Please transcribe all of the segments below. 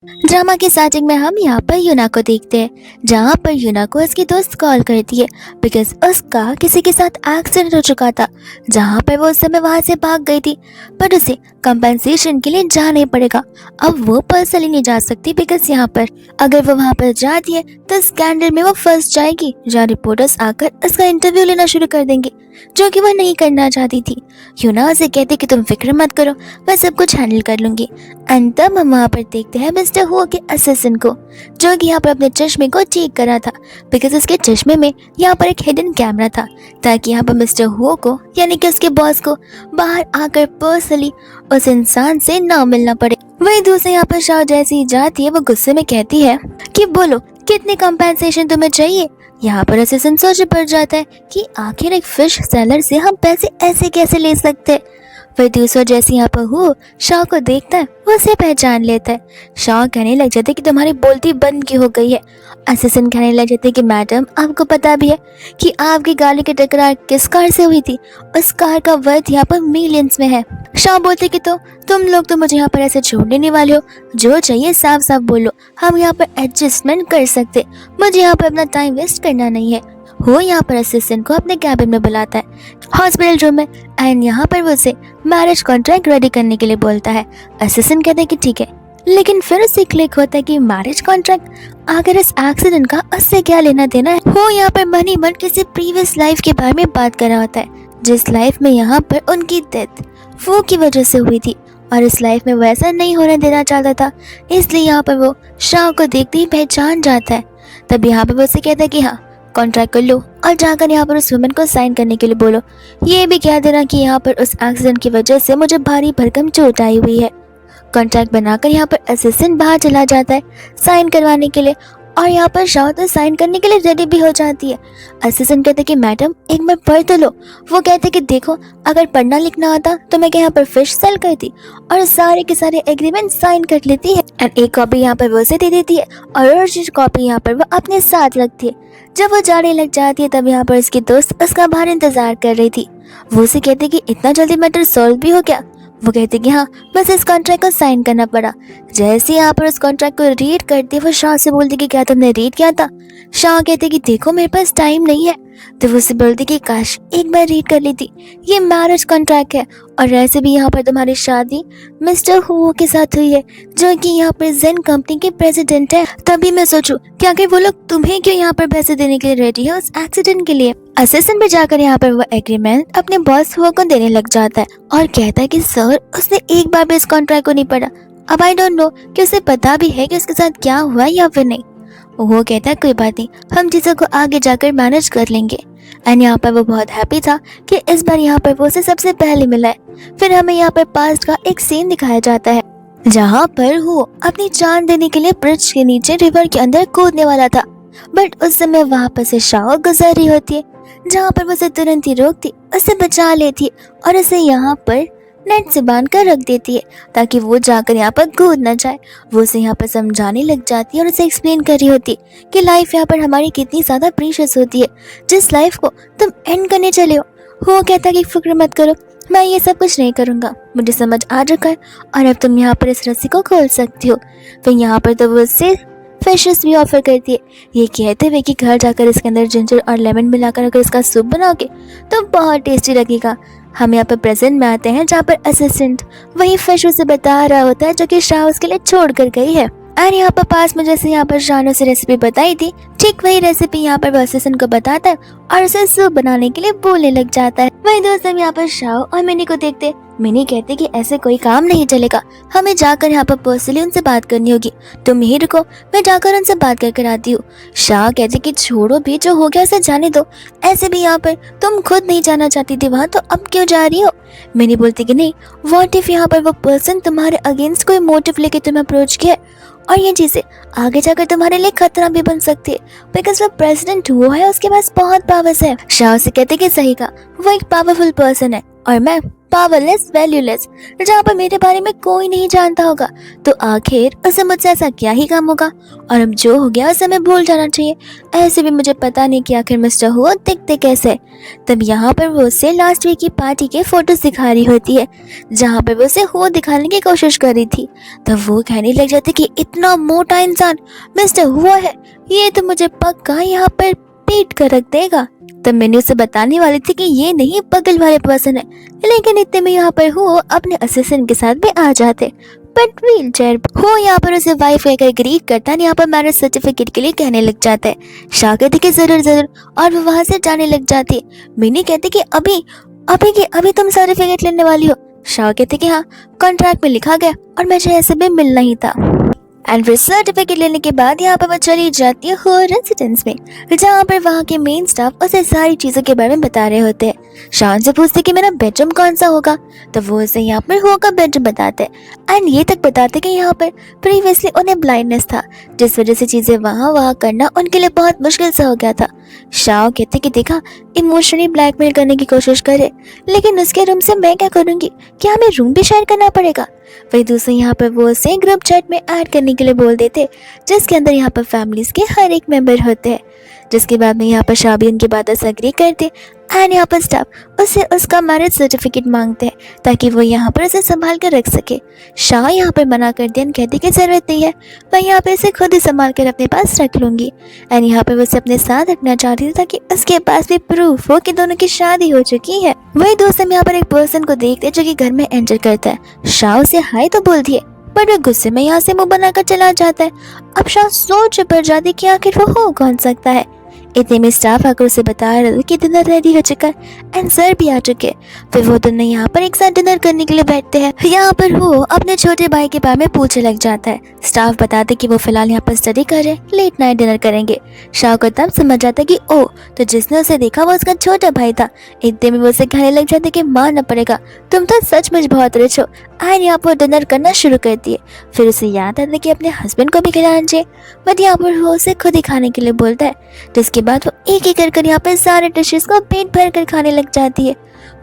Drama की starting में हम यहाँ पर यूना को देखते हैं, जहाँ पर यूना को उसकी दोस्त कॉल करती है बिकॉज उसका किसी के साथ एक्सीडेंट हो चुका था, जहाँ पर वो उस समय वहाँ से भाग गई थी। पर उसे कंपनसेशन के लिए जाना ही पड़ेगा। अब वो पर्सनली नहीं जा सकती बिकॉज यहाँ पर अगर वो वहाँ पर जाती है तो स्कैंडल में वो फंस जाएगी, जहाँ रिपोर्टर्स आकर उसका इंटरव्यू लेना शुरू कर देंगे, जो कि वह नहीं करना चाहती थी। यूना उसे कहती कि तुम फिक्र मत करो, मैं सब कुछ हैंडल कर लूंगी। एंड तब हम वहाँ पर देखते हैं मिस्टर हुओ के असिस्टेंट को, जो कि यहाँ पर अपने चश्मे को चेक कर रहा था बिकॉज उसके चश्मे में यहाँ पर एक हिडन कैमरा था, ताकि यहाँ पर मिस्टर हुओ को यानी कि उसके बॉस को बाहर आकर पर्सनली उस इंसान से ना मिलना पड़े। वही दूसरे यहाँ पर शाह जैसी ही जाती है, वो गुस्से में कहती है कि बोलो कितनी कंपेंसेशन तुम्हें चाहिए। यहाँ पर असिस्टेंट सोच पड़ जाता है कि आखिर एक फिश सेलर से हम पैसे ऐसे कैसे ले सकते हैं। फिर दूसरा जैसे यहाँ पर हो शाह को देखता है, वो उसे पहचान लेता है। शाह कहने लग जाते कि तुम्हारी बोलती बंद क्यों हो गई है। असिस्टेंट कहने लग जाते कि मैडम आपको पता भी है कि आपकी गाड़ी की टकरार किस कार से हुई थी, उस कार का वर्थ यहाँ पर मिलियंस में है। शाह बोलते कि तो तुम लोग तो मुझे यहाँ पर ऐसे छोड़ देने वाले हो, जो चाहिए साफ साफ बोलो, हम यहाँ पर एडजस्टमेंट कर सकते, मुझे यहाँ पर अपना टाइम वेस्ट करना नहीं है। वो यहाँ पर असिस्टेंट को अपने कैबिन में बुलाता है हॉस्पिटल रूम में, एंड यहाँ पर वो उसे मैरिज कॉन्ट्रैक्ट रेडी करने के लिए बोलता है। असिस्टेंट कहते हैं कि ठीक है, लेकिन फिर उसे क्लिक होता है कि मैरिज कॉन्ट्रैक्ट आखिर इस एक्सीडेंट का उससे क्या लेना देना है। वो यहाँ पर मन ही मन किसी प्रीवियस लाइफ के बारे में बात कर रहा होता है, जिस लाइफ में यहाँ पर उनकी डेथ वो की वजह से हुई थी और इस लाइफ में वो ऐसा नहीं होने देना चाहता था, इसलिए यहाँ पर वो शाह को देखते ही पहचान जाता है। तब यहाँ पर वो उसे कहता है कि हाँ कॉन्ट्रैक्ट कर लो और जाकर यहाँ पर उस वुमेन को साइन करने के लिए बोलो, ये भी कह देना कि यहाँ पर उस एक्सीडेंट की वजह से मुझे भारी भरकम चोट आई हुई है। कॉन्ट्रैक्ट बनाकर यहाँ पर असिस्टेंट बाहर चला जाता है साइन करवाने के लिए, और यहाँ पर शाह तो साइन करने के लिए रेडी भी हो जाती है। असिस्टेंट कहते कि मैडम एक बार पढ़ तो लो। वो कहते कि देखो अगर पढ़ना लिखना आता तो मैं यहाँ पर फिश सेल करती और सारे के सारे एग्रीमेंट साइन कर लेती है, एंड एक कॉपी यहाँ पर वो उसे दे देती है और अर्जेंट कॉपी यहाँ पर वो अपने साथ रखती है। जब वो जाने लग जाती है तब यहाँ पर उसकी दोस्त उसका बाहर इंतजार कर रही थी। वो उसे कहती कि इतना जल्दी मैटर सॉल्व भी हो गया। वो कहती कि हाँ बस इस कॉन्ट्रैक्ट को साइन करना पड़ा। जैसे यहाँ पर उस कॉन्ट्रैक्ट को रीड करती वो शाह से बोलती कि क्या तुमने रीड किया था। शाह कहते कि देखो मेरे पास टाइम नहीं है। तो वो उसे बोलती कि काश एक बार रीड कर लेती, ये मैरिज कॉन्ट्रैक्ट है और ऐसे भी यहाँ पर तुम्हारी शादी मिस्टर हुओ के साथ हुई है, जो कि यहाँ पर जेन कंपनी के प्रेसिडेंट है। तभी मैं सोचूं कि आखिर वो लोग तुम्हें क्यों यहाँ पर पैसे देने के लिए रेडी है उस एक्सीडेंट के लिए। असिस्टेंट पे जाकर यहाँ पर वो एग्रीमेंट अपने बॉस हुओ को देने लग जाता है और कहता है कि सर उसने एक बार भी इस कॉन्ट्रैक्ट को नहीं पढ़ा। अब आई डोंट नो कि उसे पता भी है कि उसके साथ क्या हुआ या फिर नहीं। वो कहता है कोई बात नहीं, हम चीज़ों को आगे जाकर मैनेज कर लेंगे। एंड यहाँ पर वो बहुत हैप्पी था कि इस बार यहाँ पर वो उसे सबसे पहले मिला है। फिर हमें यहाँ पर पास्ट का एक सीन दिखाया जाता है, जहाँ पर वो अपनी जान देने के लिए ब्रिज के नीचे रिवर के अंदर कूदने वाला था, बट उस समय वहाँ पर से शाह गुजर रही होती है, जहाँ पर वो उसे तुरंत ही रोकती, उसे बचा लेती है और उसे यहाँ पर नेट से बांध कर रख देती है ताकि वो जाकर यहाँ पर कूद न जाए। वो उसे यहाँ पर समझाने लग जाती है और उसे एक्सप्लेन कर रही होती है कि लाइफ यहाँ पर हमारी कितनी ज़्यादा प्रीशियस होती है, जिस लाइफ को तुम एंड करने चले हो। वो कहता कि फिक्र मत करो, मैं ये सब कुछ नहीं करूँगा, मुझे समझ आ चुका है और अब तुम यहाँ पर इस रस्सी को खोल सकती हो। फिर यहाँ पर तो वो उससे फिशेस भी ऑफर करती है, ये कहते हुए कि घर जाकर इसके अंदर जिंजर और लेमन मिलाकर अगर इसका सूप बनाओगे तो बहुत टेस्टी लगेगा। हम यहाँ पर प्रेजेंट में आते हैं, जहाँ पर असिस्टेंट वही फिश उसे बता रहा होता है जो कि शाह उसके लिए छोड़ कर गई है। और यहाँ पर पास में जैसे यहाँ पर शाह ने उसे रेसिपी बताई थी, ठीक वही रेसिपी यहाँ पर वो असिस्टेंट को बताता है और उसे सूप बनाने के लिए बोलने लग जाता है। वही दोस्त हम यहाँ पर शाह और मिनी को देखते। मिनी कहते कि ऐसे कोई काम नहीं चलेगा, हमें जाकर यहाँ पर पर्सनली उनसे बात करनी होगी, तुम यहीं रुको, मैं जाकर उनसे बात करके आती हूँ। शाह कहते कि छोड़ो भी, जो हो गया उसे जाने दो, ऐसे भी यहाँ पर तुम खुद नहीं जाना चाहती थी वहाँ, तो अब क्यों जा रही हो। मिनी बोलती कि नहीं, व्हाट इफ यहाँ पर वो पर्सन तुम्हारे अगेंस्ट कोई मोटिव लेके तुम्हें अप्रोच किया और ये चीज़ें आगे जाकर तुम्हारे लिए खतरा भी बन सकती है, बिकॉज वो प्रेसिडेंट हुआ है, उसके पास बहुत पावर्स है। शाह से कहते कि सही कहा, वो एक पावरफुल पर्सन है और मैं पावरलेस, वैल्यूलेस, जहाँ पर मेरे बारे में कोई नहीं जानता होगा, तो आखिर उसे मुझसे ऐसा क्या ही काम होगा, और अब जो हो गया उसे मैं भूल जाना चाहिए। ऐसे भी मुझे पता नहीं कि आखिर मिस्टर हुआ दिखते कैसे। तब यहाँ पर वो उसे लास्ट वीक की पार्टी के फोटोज दिखा रही होती है, जहाँ पर वो उसे हो दिखाने की कोशिश कर रही थी। तब वो कहने लग जाती कि इतना मोटा इंसान मिस्टर हुआ है, ये तो मुझे पक्का यहाँ पर पीट कर रख देगा। तब मैंने उसे बताने वाली थी कि ये नहीं बगल वाले पर्सन है, लेकिन इतने में यहाँ पर वो अपने असिस्टेंट के साथ भी आ जाते। बट व्हील चेयर हो यहाँ पर उसे वाइफ कहकर ग्रीट करता है, यहाँ पर मैरिज सर्टिफिकेट के लिए कहने लग जाता है। शाह कहती कि जरूर जरूर, और वो वहां से जाने लग जाती है। मिनी कहती कि अभी तुम सर्टिफिकेट लेने वाली हो। शाह कहती कि हाँ, कॉन्ट्रैक्ट में लिखा गया और मुझे ऐसे भी मिलना ही था। एंड फिर सर्टिफिकेट लेने के बाद यहाँ पर वो चली जाती है हो रेजिडेंस में, जहाँ पर वहाँ के मेन स्टाफ उसे सारी चीज़ों के बारे में बता रहे होते हैं। शान से पूछते कि मेरा बेडरूम कौन सा होगा, तो वो उसे यहाँ पर हो का बेडरूम बताते हैं। एंड ये तक बताते कि यहाँ पर प्रीवियसली उन्हें ब्लाइंडनेस था, जिस वजह से चीज़ें वहाँ करना उनके लिए बहुत मुश्किल से हो गया था। शाह कहते कि देखा, इमोशनली ब्लैकमेल करने की कोशिश करे, लेकिन उसके रूम से मैं क्या करूँगी, क्या हमें रूम भी शेयर करना पड़ेगा। वही दूसरे यहाँ पर वो उसे ग्रुप चैट में ऐड करने के लिए बोल देते, जिसके अंदर यहाँ पर फैमिलीज के हर एक मेंबर होते हैं। जिसके बाद में यहाँ पर शाह भी उनकी बातों से एग्री करते एंड यहाँ पर स्टाफ उससे उसका मैरिज सर्टिफिकेट मांगते हैं, ताकि वो यहाँ पर उसे संभाल कर रख सके। शाह यहाँ पर मना कर दिया, कहती कि जरूरत नहीं है, मैं यहाँ पर इसे खुद ही संभाल कर अपने पास रख लूंगी। एंड यहाँ पर वो उसे अपने साथ रखना चाहती थी, ताकि उसके पास भी प्रूफ हो कि दोनों की शादी हो चुकी है। वही दोस्त हम यहाँ पर एक पर्सन को देखते जो कि घर में एंटर करता है। शाह उसे हाय तो बोलती है, बट वो गुस्से में यहाँ से मुंह बनाकर चला जाता है। अब शाह सोच पड़ जाती कि आखिर वो हो कौन सकता है। इतने में स्टाफ आकर उसे बता रहे कि डिनर रेडी हो चुका है एंड सर भी आ चुके। फिर वो दोनों यहाँ पर एक साथ डिनर करने के लिए बैठते हैं। यहाँ पर वो अपने छोटे भाई के बारे में पूछने लग जाता है। स्टाफ बताते कि वो फिलहाल यहाँ पर स्टडी कर रहे, लेट नाइट डिनर करेंगे। शाह को तब समझ जाता कि ओ, तो जिसने उसे देखा वो उसका छोटा भाई था। इतने में वो उसे कहने लग जाते कि मानना पड़ेगा, तुम तो सचमुच बहुत रिच हो। एंड यहाँ पर डिनर करना शुरू करती है। फिर उसे याद आता कि अपने हस्बैंड को भी खिलाना चाहिए, बट यहाँ पर वो उसे खुद ही खाने के लिए बोलता है। जिसके बाद वो एक एक कर यहाँ पर सारे डिशेस को पेट भर कर खाने लग जाती है।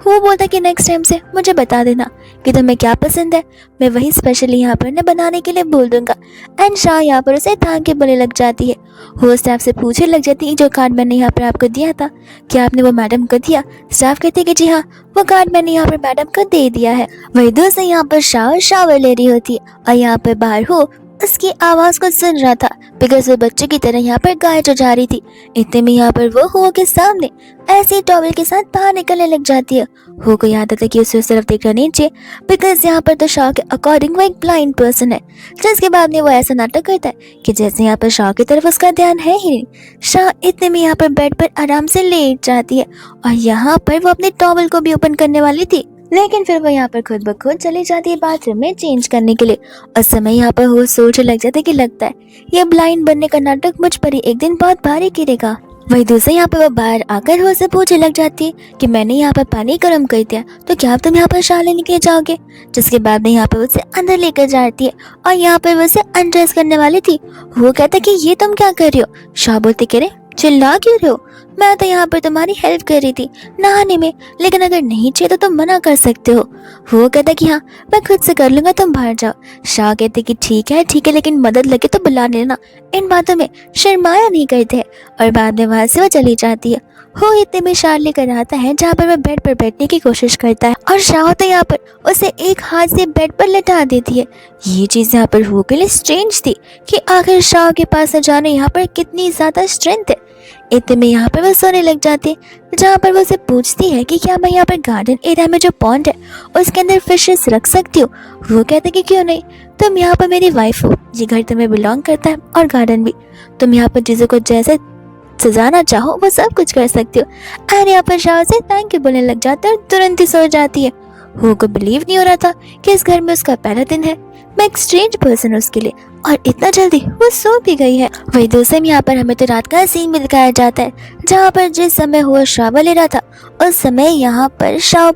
वो बोलता कि नेक्स्ट टाइम से मुझे बता देना कि तुम्हें क्या पसंद है, मैं वही स्पेशली यहाँ पर बनाने के लिए बोल दूंगा। एंड शाह यहाँ पर उसे थैंक के बोलने लग जाती है। वो स्टाफ से पूछने लग जाती है जो कार्ड मैंने यहाँ पर आपको दिया था, क्या आपने वो मैडम को दिया। स्टाफ कहती है कि जी हाँ, वो कार्ड मैंने यहाँ पर मैडम को दे दिया है। वही दोस्त यहाँ पर शाह शावर ले रही होती है और यहाँ पर बाहर हो उसकी आवाज को सुन रहा था, बिकॉज वो बच्चे की तरह यहाँ पर गायब हो जा रही थी। इतने में यहाँ पर वो हो के सामने ऐसे टॉवल के साथ बाहर निकलने लग जाती है। हो को याद आता कि उसे उस तरफ देखना नहीं चाहिए, बिकॉज यहाँ पर तो शाह के अकॉर्डिंग वो एक ब्लाइंड पर्सन है। जिसके बाद में वो ऐसा नाटक करता है कि जैसे यहाँ पर शाह की तरफ उसका ध्यान है ही नहीं। शाह इतने में यहाँ पर बेड पर आराम से लेट जाती है और यहाँ पर वो अपने टॉवल को भी ओपन करने वाली थी, लेकिन फिर वो यहाँ पर खुद ब खुद चली जाती है बाथरूम में चेंज करने के लिए। उस समय यहाँ पर वो सोचने लग जाते कि लगता है ये ब्लाइंड बनने का नाटक मुझ पर ही एक दिन बहुत भारी गिरेगा। वही दूसरे यहाँ पर वो बाहर आकर वो से पूछने लग जाती है कि मैंने यहाँ पर पानी गर्म कर दिया, तो क्या तुम यहाँ पर शाह लेने के लिए जाओगे। जिसके बाद में यहाँ पर उसे अंदर लेकर जाती है और यहाँ पर वो उसे अनड्रेस करने वाली थी। वो कहता कि ये तुम क्या कर रही हो। शाह बोलते कह रहे चिल्ला क्यों रहे हो, मैं तो यहाँ पर तुम्हारी हेल्प कर रही थी नहाने में, लेकिन अगर नहीं चाहिए तो तुम मना कर सकते हो। वो कहता कि हाँ मैं खुद से कर लूंगा, तुम बाहर जाओ। शाह कहते कि ठीक है लेकिन मदद लगे तो बुला लेना। इन बातों में शर्माया नहीं करते और बाद में वहां से वो चली जाती है। हो इतने में शाह लेकर आता है जहाँ पर वह बेड पर बैठने की कोशिश करता है और शाह तो यहाँ पर उसे एक हाथ से बेड पर लेटा देती है। ये चीज यहाँ पर हो के लिए स्ट्रेंज थी कि आखिर शाह के पास न जाने यहाँ पर कितनी ज्यादा स्ट्रेंथ है। इतने में यहाँ पर वो सोने लग जाती है, जहाँ पर वो उसे पूछती है कि क्या मैं यहाँ पर गार्डन एरिया में जो पॉन्ड है उसके अंदर फिशेस रख सकती हूँ। वो कहते कि क्यों नहीं, तुम यहाँ पर मेरी वाइफ हो, ये घर तुम्हें बिलोंग करता है और गार्डन भी, तुम यहाँ पर चीजों को जैसे सजाना चाहो वो सब कुछ कर सकती हो। एंड यहाँ पर शाह से थैंक यू बोलने लग जाता है और तुरंत ही सो जाती है। हो को बिलीव नहीं हो रहा था कि इस घर में उसका पहला दिन है, मैं एक स्ट्रेंज पर्सन हूँ उसके लिए, और इतना जल्दी वो सो भी गई है। वही दूसरे में यहाँ पर हमें तो रात का सीन भी दिखाया जाता है, जहाँ पर जिस समय हुआ शावर ले रहा था उस समय यहाँ पर शाह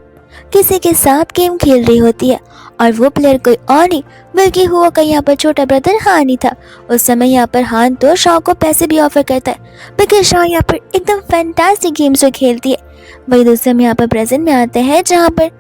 किसी के साथ गेम खेल रही होती है और वो प्लेयर कोई और नहीं बल्कि हुआ का यहाँ पर छोटा ब्रदर हान ही था। उस समय यहाँ पर हान तो शाह को पैसे भी ऑफर करता है, बिकॉज शाह यहाँ पर एकदम फैंटास्टिक गेम्स जो खेलती है। वही दूसरे में यहाँ पर प्रेजेंट में आते हैं जहाँ पर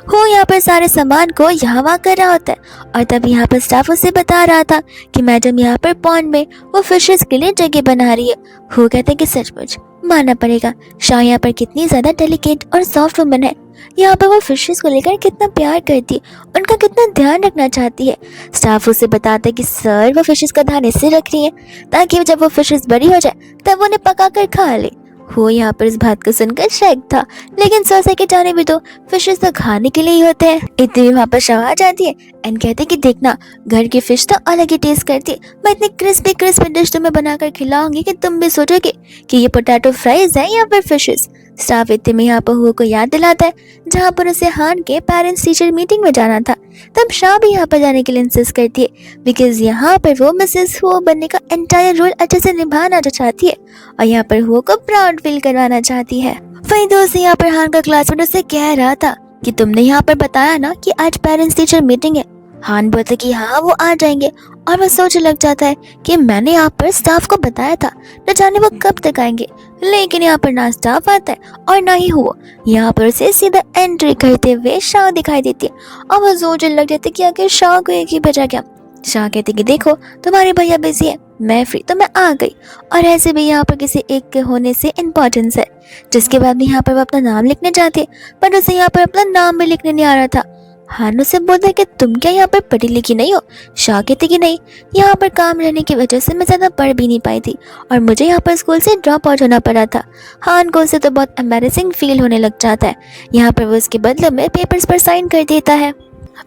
वो यहाँ पर सारे सामान को यहाँ वहाँ कर रहा होता है और तभी यहाँ पर स्टाफ उसे बता रहा था कि मैडम यहाँ पर पॉन्ड में वो फिशेस के लिए जगह बना रही है। वो कहते हैं कि सचमुच मानना पड़ेगा, शाह यहाँ पर कितनी ज्यादा डेलिकेट और सॉफ्ट वुमन है। यहाँ पर वो फिशेस को लेकर कितना प्यार करती है, उनका कितना ध्यान रखना चाहती है। स्टाफ उसे बताता है कि सर वो फिशेस का ध्यान इससे रख रही है ताकि जब वो फिशेस बड़ी हो जाए तब उन्हें पका कर खा ले। वो यहाँ पर इस बात को सुनकर शॉक था, लेकिन सोचा कि जाने भी दो, फिशेस तो खाने के लिए ही होते हैं। इतने में वहाँ पर शाह आ जाती है एंड कहते कि देखना घर की फिश तो अलग ही टेस्ट करती है। मैं इतनी क्रिस्पी क्रिस्पी डिश तुम्हें बनाकर खिलाऊंगी कि तुम भी सोचोगे कि ये पोटैटो फ्राइज है या फिर फिशेस। स्टाफ इतने में यहाँ पर हुआ को याद दिलाता है जहाँ पर उसे हान के पेरेंट्स टीचर मीटिंग में जाना था। तब शाह भी यहाँ पर जाने के लिए इंसिस्ट करती है बिकॉज यहाँ पर वो मिसेस हुओ बनने का एंटायर रोल अच्छे से निभाना चाहती है और यहाँ पर हुओ को प्राउड फील करवाना चाहती है। वही दोस्त यहाँ पर हान का क्लासमेट उसे कह रहा था कि तुमने यहाँ पर बताया ना कि आज पेरेंट्स टीचर मीटिंग है। हान बोलते कि हाँ वो आ जाएंगे और वह सोचने लग जाता है कि मैंने यहाँ पर स्टाफ को बताया था, न जाने वो कब तक आएंगे। लेकिन यहाँ पर ना स्टाफ आता है और ना ही हुआ। यहाँ पर उसे सीधा एंट्री करते हुए शाह दिखाई देती है और वह सोचने लग जाती है कि आखिर शाह को एक ही बचा क्या। शाह कहते कि देखो तुम्हारे भैया बिजी है, मैं फ्री तो मैं आ गई। और ऐसे भी यहाँ पर किसी एक के होने से इम्पोर्टेंस है। जिसके बाद भी यहाँ पर वो अपना नाम लिखने जाते पर उसे यहाँ पर अपना नाम भी लिखने नहीं आ रहा था। हान से बोलता है कि तुम क्या यहाँ पर पढ़ी लिखी नहीं हो। शाह कहते कि नहीं, यहाँ पर काम रहने की वजह से मैं ज़्यादा पढ़ भी नहीं पाई थी और मुझे यहाँ पर स्कूल से ड्रॉप आउट होना पड़ा था। हान को उसे तो बहुत एम्बैरेसिंग फील होने लग जाता है। यहाँ पर वो उसके बदले में पेपर्स पर साइन कर देता है।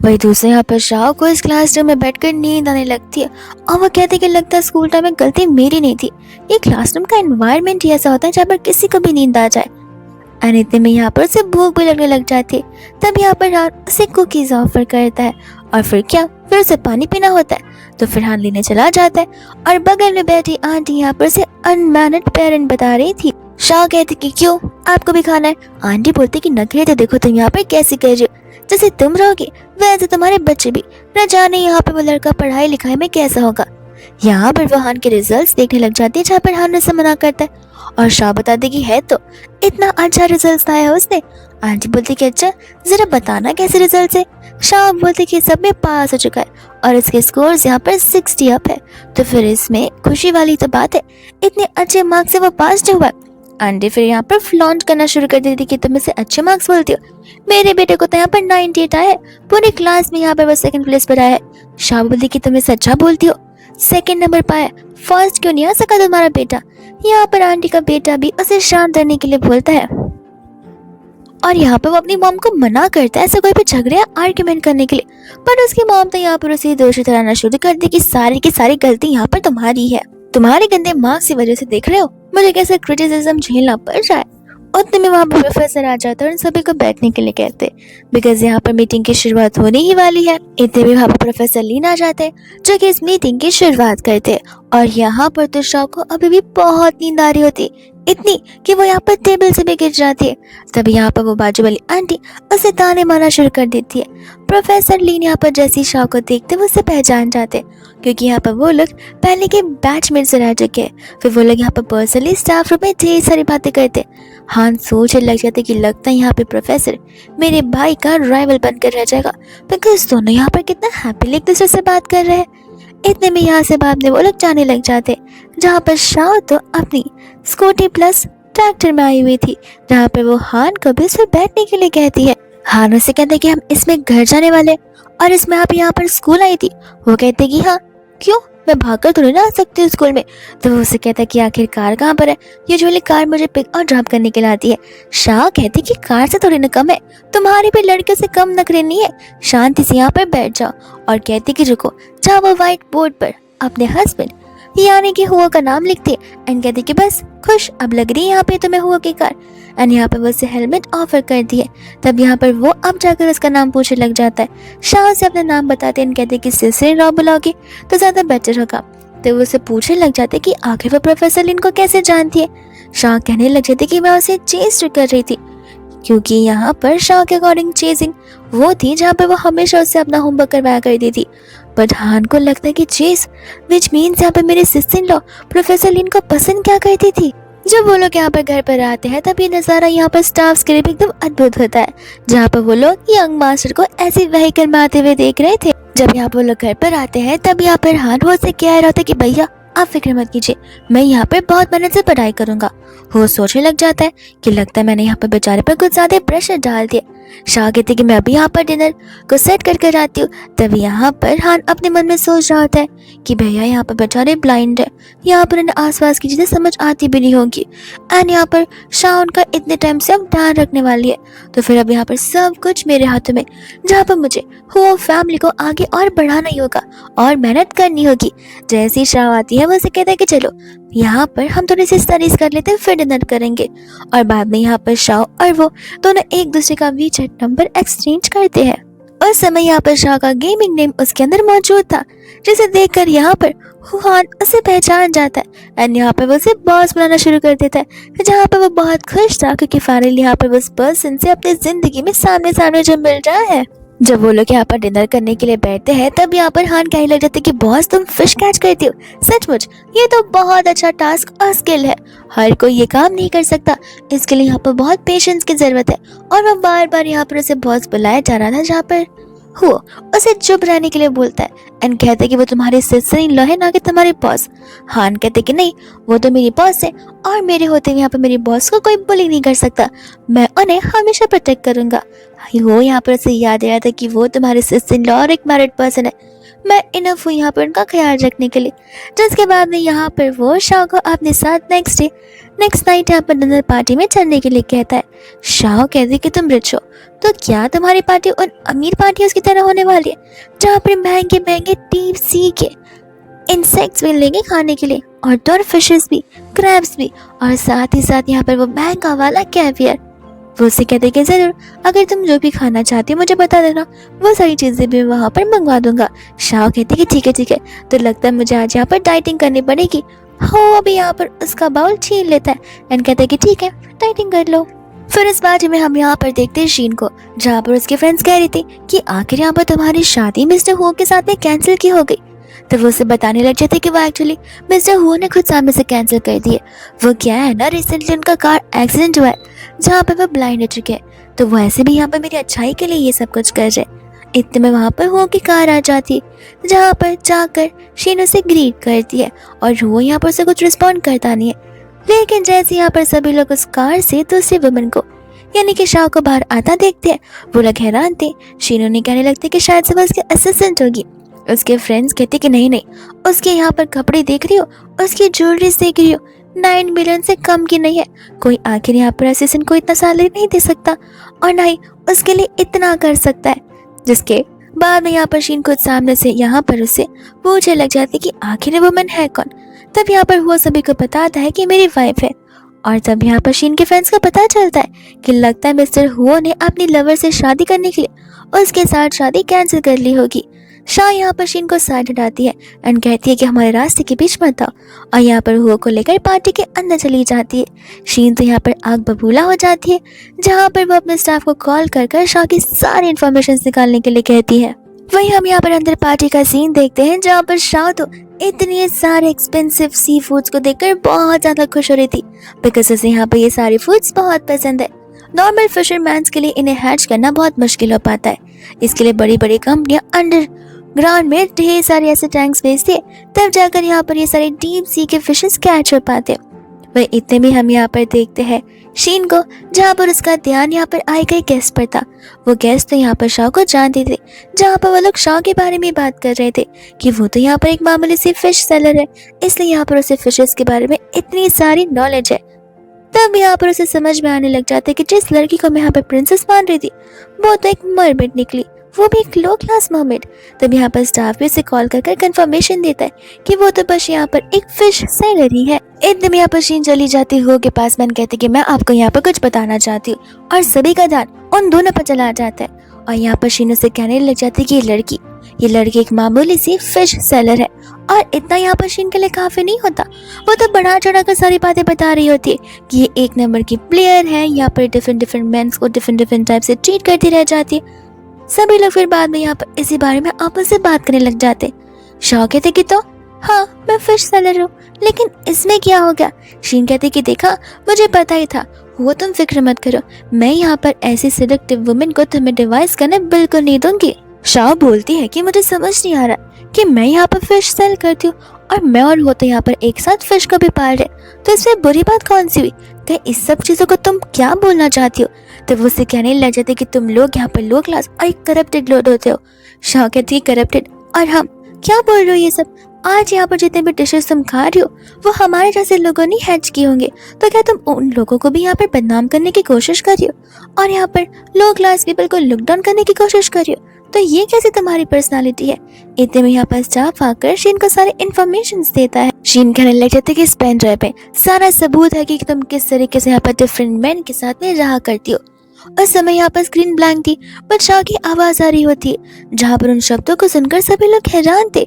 वही दूसरे यहाँ पर शाह को इस क्लासरूम में बैठकर नींद आने लगती है और वो कहते कि लगता है स्कूल टाइम में गलती मेरी नहीं थी। ये क्लासरूम का एनवायरनमेंट ही ऐसा होता है जहाँ पर किसी को भी नींद आ जाए। और इतने में यहाँ पर उसे भूख भी लगने लग जाती है। तब यहाँ पर हान उसे कुकीज ऑफर करता है और फिर क्या, फिर उसे पानी पीना होता है। तो फिर हान लेने चला जाता है और बगल में बैठी आंटी यहाँ पर उसे अनमैनर्ड पेरेंट बता रही थी। शाह कहती कि क्यों आपको भी खाना है। आंटी बोलती कि नखरे तो देखो तुम यहाँ पर कैसे कर रही हो, जैसे तुम रहोगे वैसे तुम्हारे बच्चे भी, न जाने यहाँ पे वो लड़का पढ़ाई लिखाई में कैसा होगा। यहाँ पर वो हान के रिजल्ट्स देखने लग जाती है जहाँ पर हान उसे मना करता है और शाह बता दे कि है तो इतना अच्छा रिजल्ट आया है उसने। आंटी बोलती कि अच्छा जरा बताना कैसे रिजल्ट है। शाह बोलते कि सब में पास हो चुका है और इसके स्कोर्स यहाँ पर 60 अप है। तो फिर इसमें खुशी वाली तो बात है, इतने अच्छे मार्क्स से वो पास जो हुआ है। आंटी फिर यहाँ पर फ्लॉन्ट करना शुरू कर देती कि तुम इसे अच्छे मार्क्स बोलती हो। मेरे बेटे को तो यहाँ पर 98 आया है, पूरी क्लास में यहाँ पर वो सेकंड प्लेस पर आया है। शाह बोलती कि तुम इसे अच्छा बोलती हो, सेकंड नंबर पाया, फर्स्ट क्यों नहीं आ सका तुम्हारा बेटा। यहाँ पर आंटी का बेटा भी उसे शांत करने के लिए बोलता है और यहाँ पर वो अपनी मॉम को मना करता है ऐसे कोई भी झगड़े या आर्ग्यूमेंट करने के लिए। पर उसकी मॉम तो यहाँ पर उसे दोषी ठहराना शुरू कर दी कि सारी की सारी गलती यहाँ पर तुम्हारी है, तुम्हारे गंदे मार्क्स की वजह से देख रहे हो मुझे कैसे क्रिटिसिज्म झेलना पड़ रहा है। उतने में वहाँ पर प्रोफेसर आ जाता है और उन सभी को बैठने के लिए कहते बिकॉज यहाँ पर मीटिंग की शुरुआत होने ही वाली है। इतने में वहाँ पर प्रोफेसर लीन आ जाते हैं जो कि इस मीटिंग की शुरुआत करते और यहाँ पर तो शाह को अभी भी बहुत नींद आ रही होती, इतनी कि वो यहाँ पर टेबल से भी गिर जाती है। तभी यहाँ पर वो बाजू वाली आंटी उसे ताने मारना शुरू कर देती है। प्रोफेसर लीन यहाँ पर जैसी शाह को देखते वो उसे पहचान जाते क्योंकि यहाँ पर वो लोग पहले के बैचमेट से रह चुके हैं। फिर वो लोग यहाँ पर पर्सनली स्टाफ रूम में ढेर सारी बातें करते। हान सोचने लग जाते कि लगता है यहाँ पे प्रोफेसर मेरे भाई का राइवल बनकर रह जाएगा बिकॉज दोनों यहाँ पर कितना हैप्पीली एक दूसरे से बात कर रहे हैं। इतने में यहाँ से भागने वो लोग जाने लग जाते जहाँ पर शाह तो अपनी स्कूटी प्लस ट्रैक्टर में आई हुई थी जहाँ पर वो हान को भी उसमें बैठने के लिए कहती है। हान उसे कहते कि हम इसमें घर जाने वाले और इसमें आप यहाँ पर स्कूल आई थी। वो कहते कि हाँ क्यों, मैं भागकर थोड़ी ना आ सकती हूँ स्कूल में। तो वो उसे कहता कि आखिर कार कहाँ पर है, यूजुअली कार मुझे पिक और ड्रॉप करने के लिए आती है। शाह कहती कि कार से थोड़ी ना कम है, तुम्हारी भी लड़के से कम नखरे नहीं है, शांति से यहाँ पर बैठ जाओ। और कहती कि रुको, जहाँ वो व्हाइट बोर्ड पर अपने हस्बैंड यानी कि हुआ का नाम लिखती है एंड कहती कि बस खुश अब लग रही है यहाँ पे तुम्हें हुआ की कार। एंड यहाँ पे वो उसे हेलमेट ऑफर कर दी है। तब यहाँ पर वो अब जाकर उसका नाम पूछने लग जाता है। शाह से अपना नाम बताते हैं, कहते कि सिलसिले रॉ बुलाओगे तो ज़्यादा बेटर होगा। तो वो उसे पूछने लग जाते कि आखिर वो प्रोफेसर लिन को कैसे जानती है। शाह कहने लग जाते कि मैं उसे चेस कर रही थी क्योंकि यहाँ पर शाह के अकॉर्डिंग चेजिंग वो थी जहाँ पर वो हमेशा उससे अपना होमवर्क करवाया करती थी। बट हान को लगता है कि चेस विच मीन्स यहाँ पर मेरे सिस्टर इन लॉ प्रोफेसर लिन को पसंद क्या करती थी। जब वो लोग यहाँ पर घर पर आते हैं तब ये नज़ारा यहाँ पर स्टाफ्स के लिए भी एकदम अद्भुत होता है, जहाँ पर वो लोग यंग मास्टर को ऐसे व्हीकल में आते हुए देख रहे थे। जब यहाँ पर वो लोग घर पर आते हैं तब यहाँ पर हान हो से कह रहा था कि भैया आप फिक्र मत कीजिए, मैं यहाँ पर बहुत मेहनत से पढ़ाई करूंगा। वो सोचने लग जाता है कि लगता है मैंने यहाँ पर बेचारे पर कुछ ज्यादा प्रेशर डाल दिया। शाह कहती कि मैं अभी यहाँ पर डिनर को सेट करके आती हूँ। तभी यहाँ पर हान अपने मन में सोच रहा होता है कि भैया यहाँ पर बेचारे ब्लाइंड है, यहाँ पर उन्हें आसपास की चीजें समझ आती भी नहीं होंगी, एंड यहाँ पर शाह उनका इतने टाइम से अब ध्यान रखने वाली है, तो फिर अब यहाँ पर सब कुछ मेरे हाथों में, जहाँ पर मुझे वो फैमिली को आगे और बढ़ाना ही होगा और मेहनत करनी होगी। जैसी शाह आती है वो उसे कहता है कि चलो यहाँ पर हम थोड़ी सी स्टडीज कर लेते हैं, फिर डिनर करेंगे। और बाद में यहाँ पर शाह और वो दोनों एक दूसरे का वीचैट नंबर एक्सचेंज करते हैं। उस समय यहाँ पर शाह का गेमिंग नेम उसके अंदर मौजूद था, जिसे देखकर यहाँ पर हुआन उसे पहचान जाता है एंड यहाँ पर वो उसे बॉस बुलाना शुरू कर देता है, जहाँ पर वो बहुत खुश था क्योंकि फाइनली यहाँ पर वो उस पर्सन से अपनी जिंदगी में सामने सामने जो मिल रहा है। जब वो लोग यहाँ पर डिनर करने के लिए बैठते हैं तब यहाँ पर हान कहने लग जाते हैं कि बॉस तुम फिश कैच करती हो, सचमुच ये तो बहुत अच्छा टास्क और स्किल है, हर कोई ये काम नहीं कर सकता, इसके लिए यहाँ पर बहुत पेशेंस की जरूरत है। और वो बार बार यहाँ पर उसे बॉस बुलाया जा रहा था, जहाँ पर वो उसे चुप रहने के लिए बोलता है एंड कहते कि वो तुम्हारे सिस्टर इन लॉ है, ना कि तुम्हारे बॉस। हान कहते कि नहीं, वो तो मेरी बॉस है और मेरे होते हुए यहाँ पर मेरी बॉस को कोई बुली नहीं कर सकता, मैं उन्हें हमेशा प्रोटेक्ट करूंगा। वो यहाँ पर उसे याद आया था कि वो तुम्हारे सिस्टर इन लॉ और एक मैरिड पर्सन है, मैं इनफ हूँ यहाँ पर उनका ख्याल रखने के लिए। जिसके बाद में यहाँ पर वो शाह को अपने साथ नेक्स्ट नाइट यहाँ पर डिनर पार्टी में चलने के लिए कहता है। शाह कहती कि तुम रिच हो, तो क्या तुम्हारी पार्टी उन अमीर पार्टियों की तरह होने वाली है, जहाँ पर महंगे महंगे डीप सी के इंसेक्ट्स मिलेंगे खाने के लिए, और डॉर फिशेस भी, क्रैब्स भी, और साथ ही साथ यहाँ पर वो महंगा वाला कैवियर। वो उससे कहते कि जरूर, अगर तुम जो भी खाना चाहती हो मुझे बता देना, वो सारी चीजें भी वहाँ पर मंगवा दूंगा। शाह कहते कि ठीक है, तो लगता है मुझे आज यहाँ पर डाइटिंग करनी पड़ेगी। हो अभी यहाँ पर उसका बाउल छीन लेता है एंड कहते कि ठीक है डाइटिंग कर लो। फिर इस पार्टी में हम यहाँ पर देखते हैं शीन को, जहाँ पर उसके फ्रेंड्स कह रही थी कि आखिर यहाँ पर तुम्हारी शादी मिस्टर हो के साथ में कैंसिल की हो गई। तो वो उसे बताने लग जाते कि वो एक्चुअली मिस्टर हुआ ने खुद सामने से कैंसिल कर दिए। वो क्या है ना, रिसेंटली उनका कार एक्सीडेंट हुआ है, जहाँ पर वो ब्लाइंड हो चुके हैं, तो वो ऐसे भी यहाँ पर मेरी अच्छाई के लिए ये सब कुछ कर रहे। इतने में वहाँ पर हो की कार आ जाती है, जहाँ पर जाकर शीन उसे ग्रीट करती है और वो यहाँ पर उसे कुछ रिस्पॉन्ड करता नहीं है। लेकिन जैसे यहाँ पर सभी लोग उस कार से दूसरी वुमन को यानी कि शाह को बाहर आता देखते हैं, वो लोग हैरान थे। शीनू ने कहने लगते कि शायद से वो उसके असिस्टेंट होगी। उसके फ्रेंड्स कहते कि नहीं, उसके यहाँ पर कपड़े देख रही हो, उसकी ज्वेलरी देख रही हो, 9 मिलियन से कम की नहीं है, कोई आखिर यहाँ पर असिस्टेंट को इतना सैलरी नहीं दे सकता और ना ही उसके लिए इतना कर सकता है। जिसके बाद में यहाँ पर शीन खुद सामने से यहाँ पर उससे पूछने लग जाती कि आखिर वुमन है कौन। तब यहाँ पर वो सभी को बताता है कि मेरी वाइफ है, और तब यहाँ पर शीन के फ्रेंड्स को पता चलता है कि लगता है मिस्टर हुओ ने अपनी लवर से शादी करने के लिए उसके साथ शादी कैंसिल कर ली होगी। शाह यहाँ पर शीन को साइड हटाती है एंड कहती है कि हमारे रास्ते के बीच मत आओ, और यहाँ पर हुओ को लेकर पार्टी के अंदर चली जाती है। शीन तो यहाँ पर आग बबूला हो जाती है, जहाँ पर वो अपने स्टाफ को कॉल कर शाह की सारी इन्फॉर्मेशन निकालने के लिए कहती है। वहीं हम यहाँ पर अंदर पार्टी का सीन देखते हैं, जहाँ पर शाह तो इतने सारे एक्सपेंसिव सी फूड्स को देखकर बहुत ज्यादा खुश हो रही थी, बिकॉज उसे यहाँ पर ये सारे फूड्स बहुत पसंद है। नॉर्मल फिशरमैन्स के लिए इन्हें हैच करना बहुत मुश्किल हो पाता है, इसके लिए बड़ी बड़ी कंपनियां अंडरग्राउंड में ढेर सारे ऐसे टैंक्स भेजती है, तब जाकर यहाँ पर ये सारे डीप सी के फिशेस कैच हो पाते। वह इतने में हम यहाँ पर देखते हैं शीन को, जहाँ पर उसका ध्यान यहाँ पर आए गए गेस्ट पर था। वो गेस्ट तो यहाँ पर शाह को जानते थे, जहाँ पर वो लोग शाह के बारे में बात कर रहे थे कि वो तो यहाँ पर एक मामूली सी फिश सेलर है, इसलिए यहाँ पर उसे फिशेस के बारे में इतनी सारी नॉलेज है। तब यहाँ पर उसे समझ में आने लग जाता है कि जिस लड़की को मैं यहाँ पर प्रिंसेस मान रही थी वो तो एक मरमेड निकली, वो भी एक लो क्लास मरमेड। तब यहाँ पर स्टाफ भी उसे कॉल कर कंफर्मेशन देता है कि वो तो बस यहाँ पर एक फिश सेलर ही है। एकदम यहाँ पर शीन चली जाती हो के पास मैन कहती कि मैं आपको यहाँ पर कुछ बताना चाहती हूँ, और सभी का ध्यान उन दोनों पर चला जाता है। और यहाँ पर शीन उसे कहने लग जाती कि ये लड़की एक मामूली सी फिश सेलर है, और इतना यहाँ पर शीन के लिए काफी नहीं होता, वो तो बढ़ा चढ़ा कर सारी बातें बता रही होती है कि ये एक नंबर की प्लेयर है, यहाँ पर डिफरेंट मेंस को डिफरेंट टाइप से ट्रीट करती रह जाती है। सभी लोग फिर बाद में यहाँ पर इसी बारे में आपस से बात करने लग जाते। शाह कहते कि तो हाँ मैं फिश सेलर हूँ, लेकिन इसमें क्या हो गया? शीन कहती कि देखा, मुझे पता ही था, वो तुम फिक्र मत करो, मैं यहाँ पर ऐसी सिलेक्टिव वुमेन को तुम्हें डिवाइस करने बिल्कुल नहीं दूंगी। शाह बोलती है कि मुझे समझ नहीं आ रहा कि मैं यहाँ पर फिश सेल करती हूँ और मैं और वो तो यहाँ पर एक साथ फिश को भी पाल रहे, तो इसमें बुरी बात कौन सी हुई? क्या इस सब चीजों को तुम क्या बोलना चाहती हो? तो वो उसे कहने लग जाते कि तुम लोग यहाँ पर लो क्लास और एक करप्टेड लोग होते हो। शाह कहती है करप्टेड, और हम क्या बोल रहे हो ये सब? आज यहाँ पर जितने भी डिशेस तुम खा रही हो वो हमारे जैसे लोगों ने हैच किए होंगे, तो क्या तुम उन लोगों को भी यहाँ पर बदनाम करने की कोशिश कर रही हो और यहाँ पर लो क्लास पीपल को लुक डाउन करने की कोशिश कर रही हो? तो ये कैसी तुम्हारी पर्सनालिटी है? इतने में यहाँ पर स्टाफ आकर शीन को सारे इन्फॉर्मेशन देता है। शीन कहने लग जाते कि इस पेन ड्राइव पे सारा सबूत है कि तुम किस तरीके से यहाँ पर डिफरेंट मैन के साथ में रहा करती हो। उस समय यहाँ पर स्क्रीन ब्लैंक थी, पर शाह की आवाज आ रही होती है, जहाँ पर उन शब्दों को सुनकर सभी लोग हैरान थे।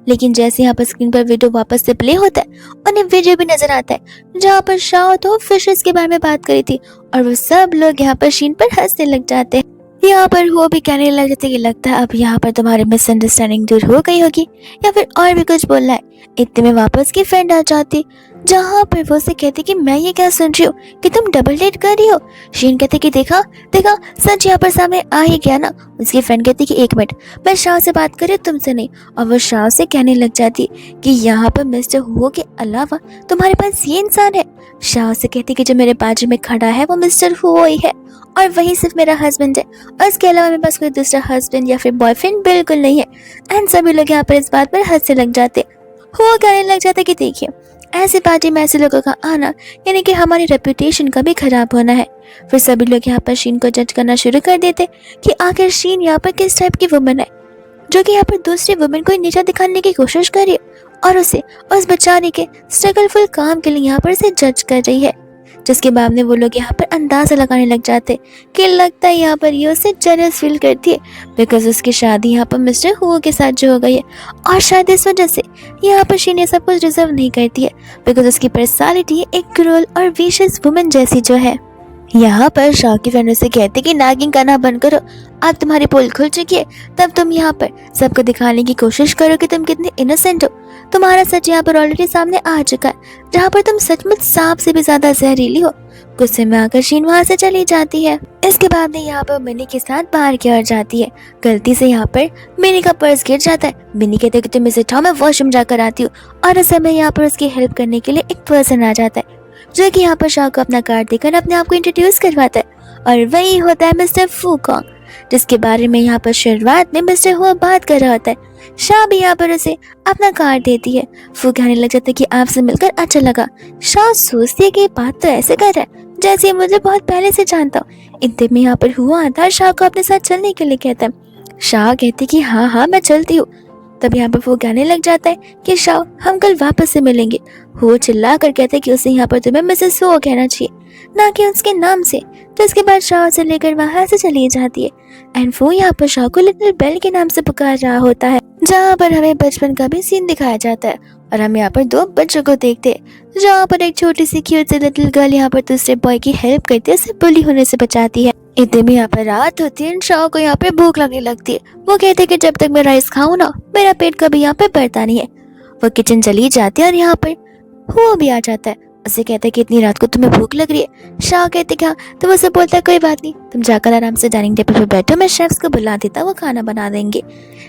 लेकिन जैसे यहाँ पर स्क्रीन पर वीडियो वापस से प्ले होता है, उन्हें वीडियो भी नजर आता है जहाँ पर शाह तो फिशेस के बारे में बात करी थी और वो सब लोग यहाँ पर शीन पर हंसने लग जाते हैं। यहाँ पर वो भी कहने लग जाते कि लगता है अब यहाँ पर तुम्हारी मिसअंडरस्टैंडिंग दूर हो गई होगी या फिर और भी कुछ बोलना है। इतने में वापस की फ्रेंड आ जाती, जहाँ पर वो से कहती कि मैं ये क्या सुन रही हूँ कि तुम डबल डेट कर रही हो। शीन कहते कि देखा देखा, सच यहाँ पर सामने आ ही गया ना। उसकी फ्रेंड कहती कि एक मिनट, मैं शाह से बात कर रही हूँ, तुमसे नहीं। और वो शाह से कहने लग जाती कि यहाँ पर मिस्टर हुओ के अलावा तुम्हारे पास ये इंसान है। शाह से कहती कि जो मेरे बाजू में खड़ा है वो मिस्टर हुओ ही है और वही सिर्फ मेरा हस्बैंड है, और इसके अलावा मेरे पास कोई दूसरा हस्बैंड या फिर बॉयफ्रेंड बिल्कुल नहीं है। एंड सभी लोग यहाँ पर इस बात पर हंसने लग जाते। हुआ कहने लग जाता कि देखिए, ऐसी पार्टी में ऐसे लोगों का आना यानी कि हमारी रेपुटेशन का भी खराब होना है। फिर सभी लोग यहाँ पर शीन को जज करना शुरू कर देते कि आखिर शीन यहाँ पर किस टाइप की वुमन है, जो कि यहाँ पर दूसरी वुमन को नीचा दिखाने की कोशिश कर रही है और उसे उस बेचारे के स्ट्रगलफुल काम के लिए यहाँ पर से जज कर रही है। जिसके बाद में वो लोग यहाँ पर अंदाजा लगाने लग जाते कि लगता है यहाँ पर ये उसे जेलस फील करती है बिकॉज उसकी शादी यहाँ पर मिस्टर हुओ के साथ जो हो गई है, और शायद इस वजह से यहाँ पर शीन ये सब कुछ डिजर्व नहीं करती है बिकॉज उसकी पर्सनालिटी एक क्रूअल और विशियस वुमन जैसी जो है। यहाँ पर शाह की फ्रेंड से कहते कि नागिंग करना बंद करो, अब तुम्हारी पोल खुल चुकी है, तब तुम यहाँ पर सबको दिखाने की कोशिश करो कि तुम कितने इनोसेंट हो। तुम्हारा सच यहाँ पर ऑलरेडी सामने आ चुका है, जहाँ पर तुम सचमुच सांप से भी ज्यादा जहरीली हो। गुस्से में आकर शीन वहाँ से चली जाती है। इसके बाद में यहाँ पर मिनी के साथ बाहर की ओर जाती है। गलती से यहाँ पर मिनी का पर्स गिर जाता है। मिनी कहते हैं कि तुम इसे उठाओ, मैं वॉशरूम जाकर आती हूँ, और उस समय यहाँ पर उसकी हेल्प करने के लिए एक पर्सन आ जाता है जो कि यहाँ पर शाह को अपना कार्ड देकर अपने आप को इंट्रोड्यूस करवाता है, और वही होता है मिस्टर फूकॉन्ग, जिसके बारे में यहाँ पर शुरुआत में मिस्टर हुआ बात कर रहा होता है। शाह भी यहाँ पर उसे अपना कार्ड देती है। फू कहने लग जाता है कि आपसे मिलकर अच्छा लगा। शाह सोचती है कि ये बात तो ऐसे कर रहा है जैसे ये मुझे बहुत पहले से जानता हूँ। इतने में यहाँ पर हुआ आता है शाह को अपने साथ चलने के लिए कहता है। शाह कहती कि हाँ हाँ मैं चलती हूँ। तब यहाँ पर वो कहने लग जाता है कि शाह हम कल वापस से मिलेंगे। वो चिल्ला कर कहते हैं कि उसे यहाँ पर तुम्हें मिसेस हो कहना चाहिए, ना कि उसके नाम से। तो इसके बाद शाह से लेकर वहां से चली जाती है एंड वो यहाँ पर शाह को लिटिल बेल के नाम से पुकार रहा होता है, जहाँ पर हमें बचपन का भी सीन दिखाया जाता है। और हम यहाँ पर दो बच्चों को देखते हैं, जहाँ पर एक छोटी सी क्यूट सी लिटिल गर्ल यहाँ पर दूसरे बॉय की हेल्प करती है, उसे बुली होने से बचाती है। इतने में यहाँ पर रात होती है, शाह को यहाँ पे भूख लगने लगती है। वो कहते हैं कि जब तक मैं राइस खाऊं ना, मेरा पेट कभी यहाँ पे भरता नहीं है। वो किचन चली जाती है और यहाँ पर वो भी आ जाता है। उसे कहता है कि इतनी रात को तुम्हें भूख लग रही है। शाह कहते क्या, तो वो उसे बोलता है कोई बात नहीं, तुम जाकर आराम से डाइनिंग टेबल पर बैठो, मैं शेफ्स को बुला देता, वो खाना बना देंगे।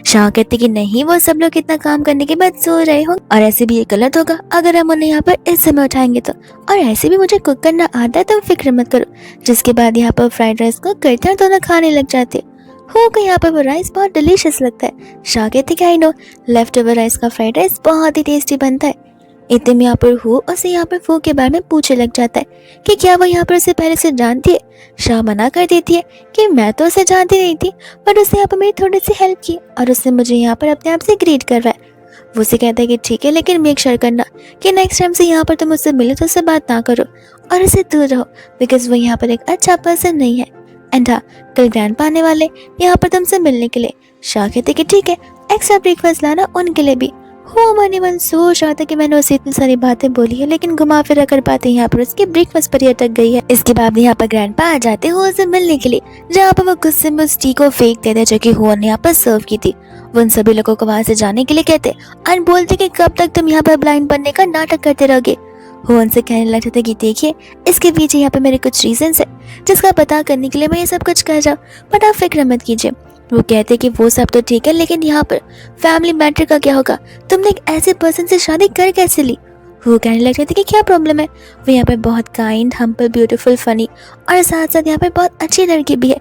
शाह कहते कि नहीं, वो सब लोग इतना काम करने के बाद सो रहे हो, और ऐसे भी ये गलत होगा अगर हम उन्हें यहाँ पर इस समय उठाएंगे तो, और ऐसे भी मुझे कुक करना आता है, तुम फिक्र मत करो। जिसके बाद यहाँ पर फ्राइड राइस को करते हैं, दोनों खाने लग जाते हो को यहाँ पर वो राइस बहुत डिलीशियस लगता है। शाह कहते कि I know, left over rice का फ्राइड राइस बहुत ही टेस्टी बनता है। इतने में यहाँ पर हो उसे यहाँ पर फू के बारे में पूछने लग जाता है कि क्या वो यहाँ पर उसे पहले से जानती है। शाह मना कर देती है कि मैं तो उसे जानती नहीं थी, पर उसने यहाँ पर मेरी थोड़ी सी हेल्प की और उसने मुझे यहाँ पर अपने आप से ग्रीट करवाया। वो उसे कहता है कि ठीक है, लेकिन मेक श्योर करना कि नेक्स्ट टाइम से यहाँ पर तुम उससे मिले तो उससे बात ना करो और उससे दूर रहो, बिकॉज वो यहाँ पर एक अच्छा पर्सन नहीं है। एंड हाँ, कल ग्रैंडपा आने वाले यहाँ पर तुमसे मिलने के लिए। शाह कहते कि ठीक है, एक्स्ट्रा ब्रेकफास्ट लाना उनके लिए भी। वो मन ही मन सोच रहा था कि मैंने उसे इतनी सारी बातें बोली है, लेकिन घुमा फिरा कर पाते यहाँ पर उसके ब्रेकफास्ट पर ही अटक गई है। इसके बाद यहाँ पर ग्रैंडपा आ जाते हो उसे मिलने के लिए, जहाँ पर वो गुस्से में उस टी को फेंक देते जो कि हुआ ने यहाँ पर सर्व की थी। वो उन सभी लोगों को वहां से जाने के लिए कहते और बोलते कि कब तक तुम यहाँ पर ब्लाइंड बनने का नाटक करते रहोगे। वो उनसे कहने लगे थे कि देखिए, इसके पीछे यहाँ पे मेरे कुछ रीजंस है जिसका पता करने के लिए मैं ये सब कुछ कर रहा हूँ, बट आप फिक्र मत कीजिए। वो कहते कि वो सब तो ठीक है, लेकिन यहाँ पर फैमिली मैटर का क्या होगा, तुमने एक ऐसे पर्सन से शादी कर कैसे ली। वो कहने लगे थे कि क्या प्रॉब्लम है। वो यहाँ पर बहुत काइंड, हम्बल, ब्यूटीफुल, फनी और साथ साथ यहाँ पर बहुत अच्छी लड़की भी है।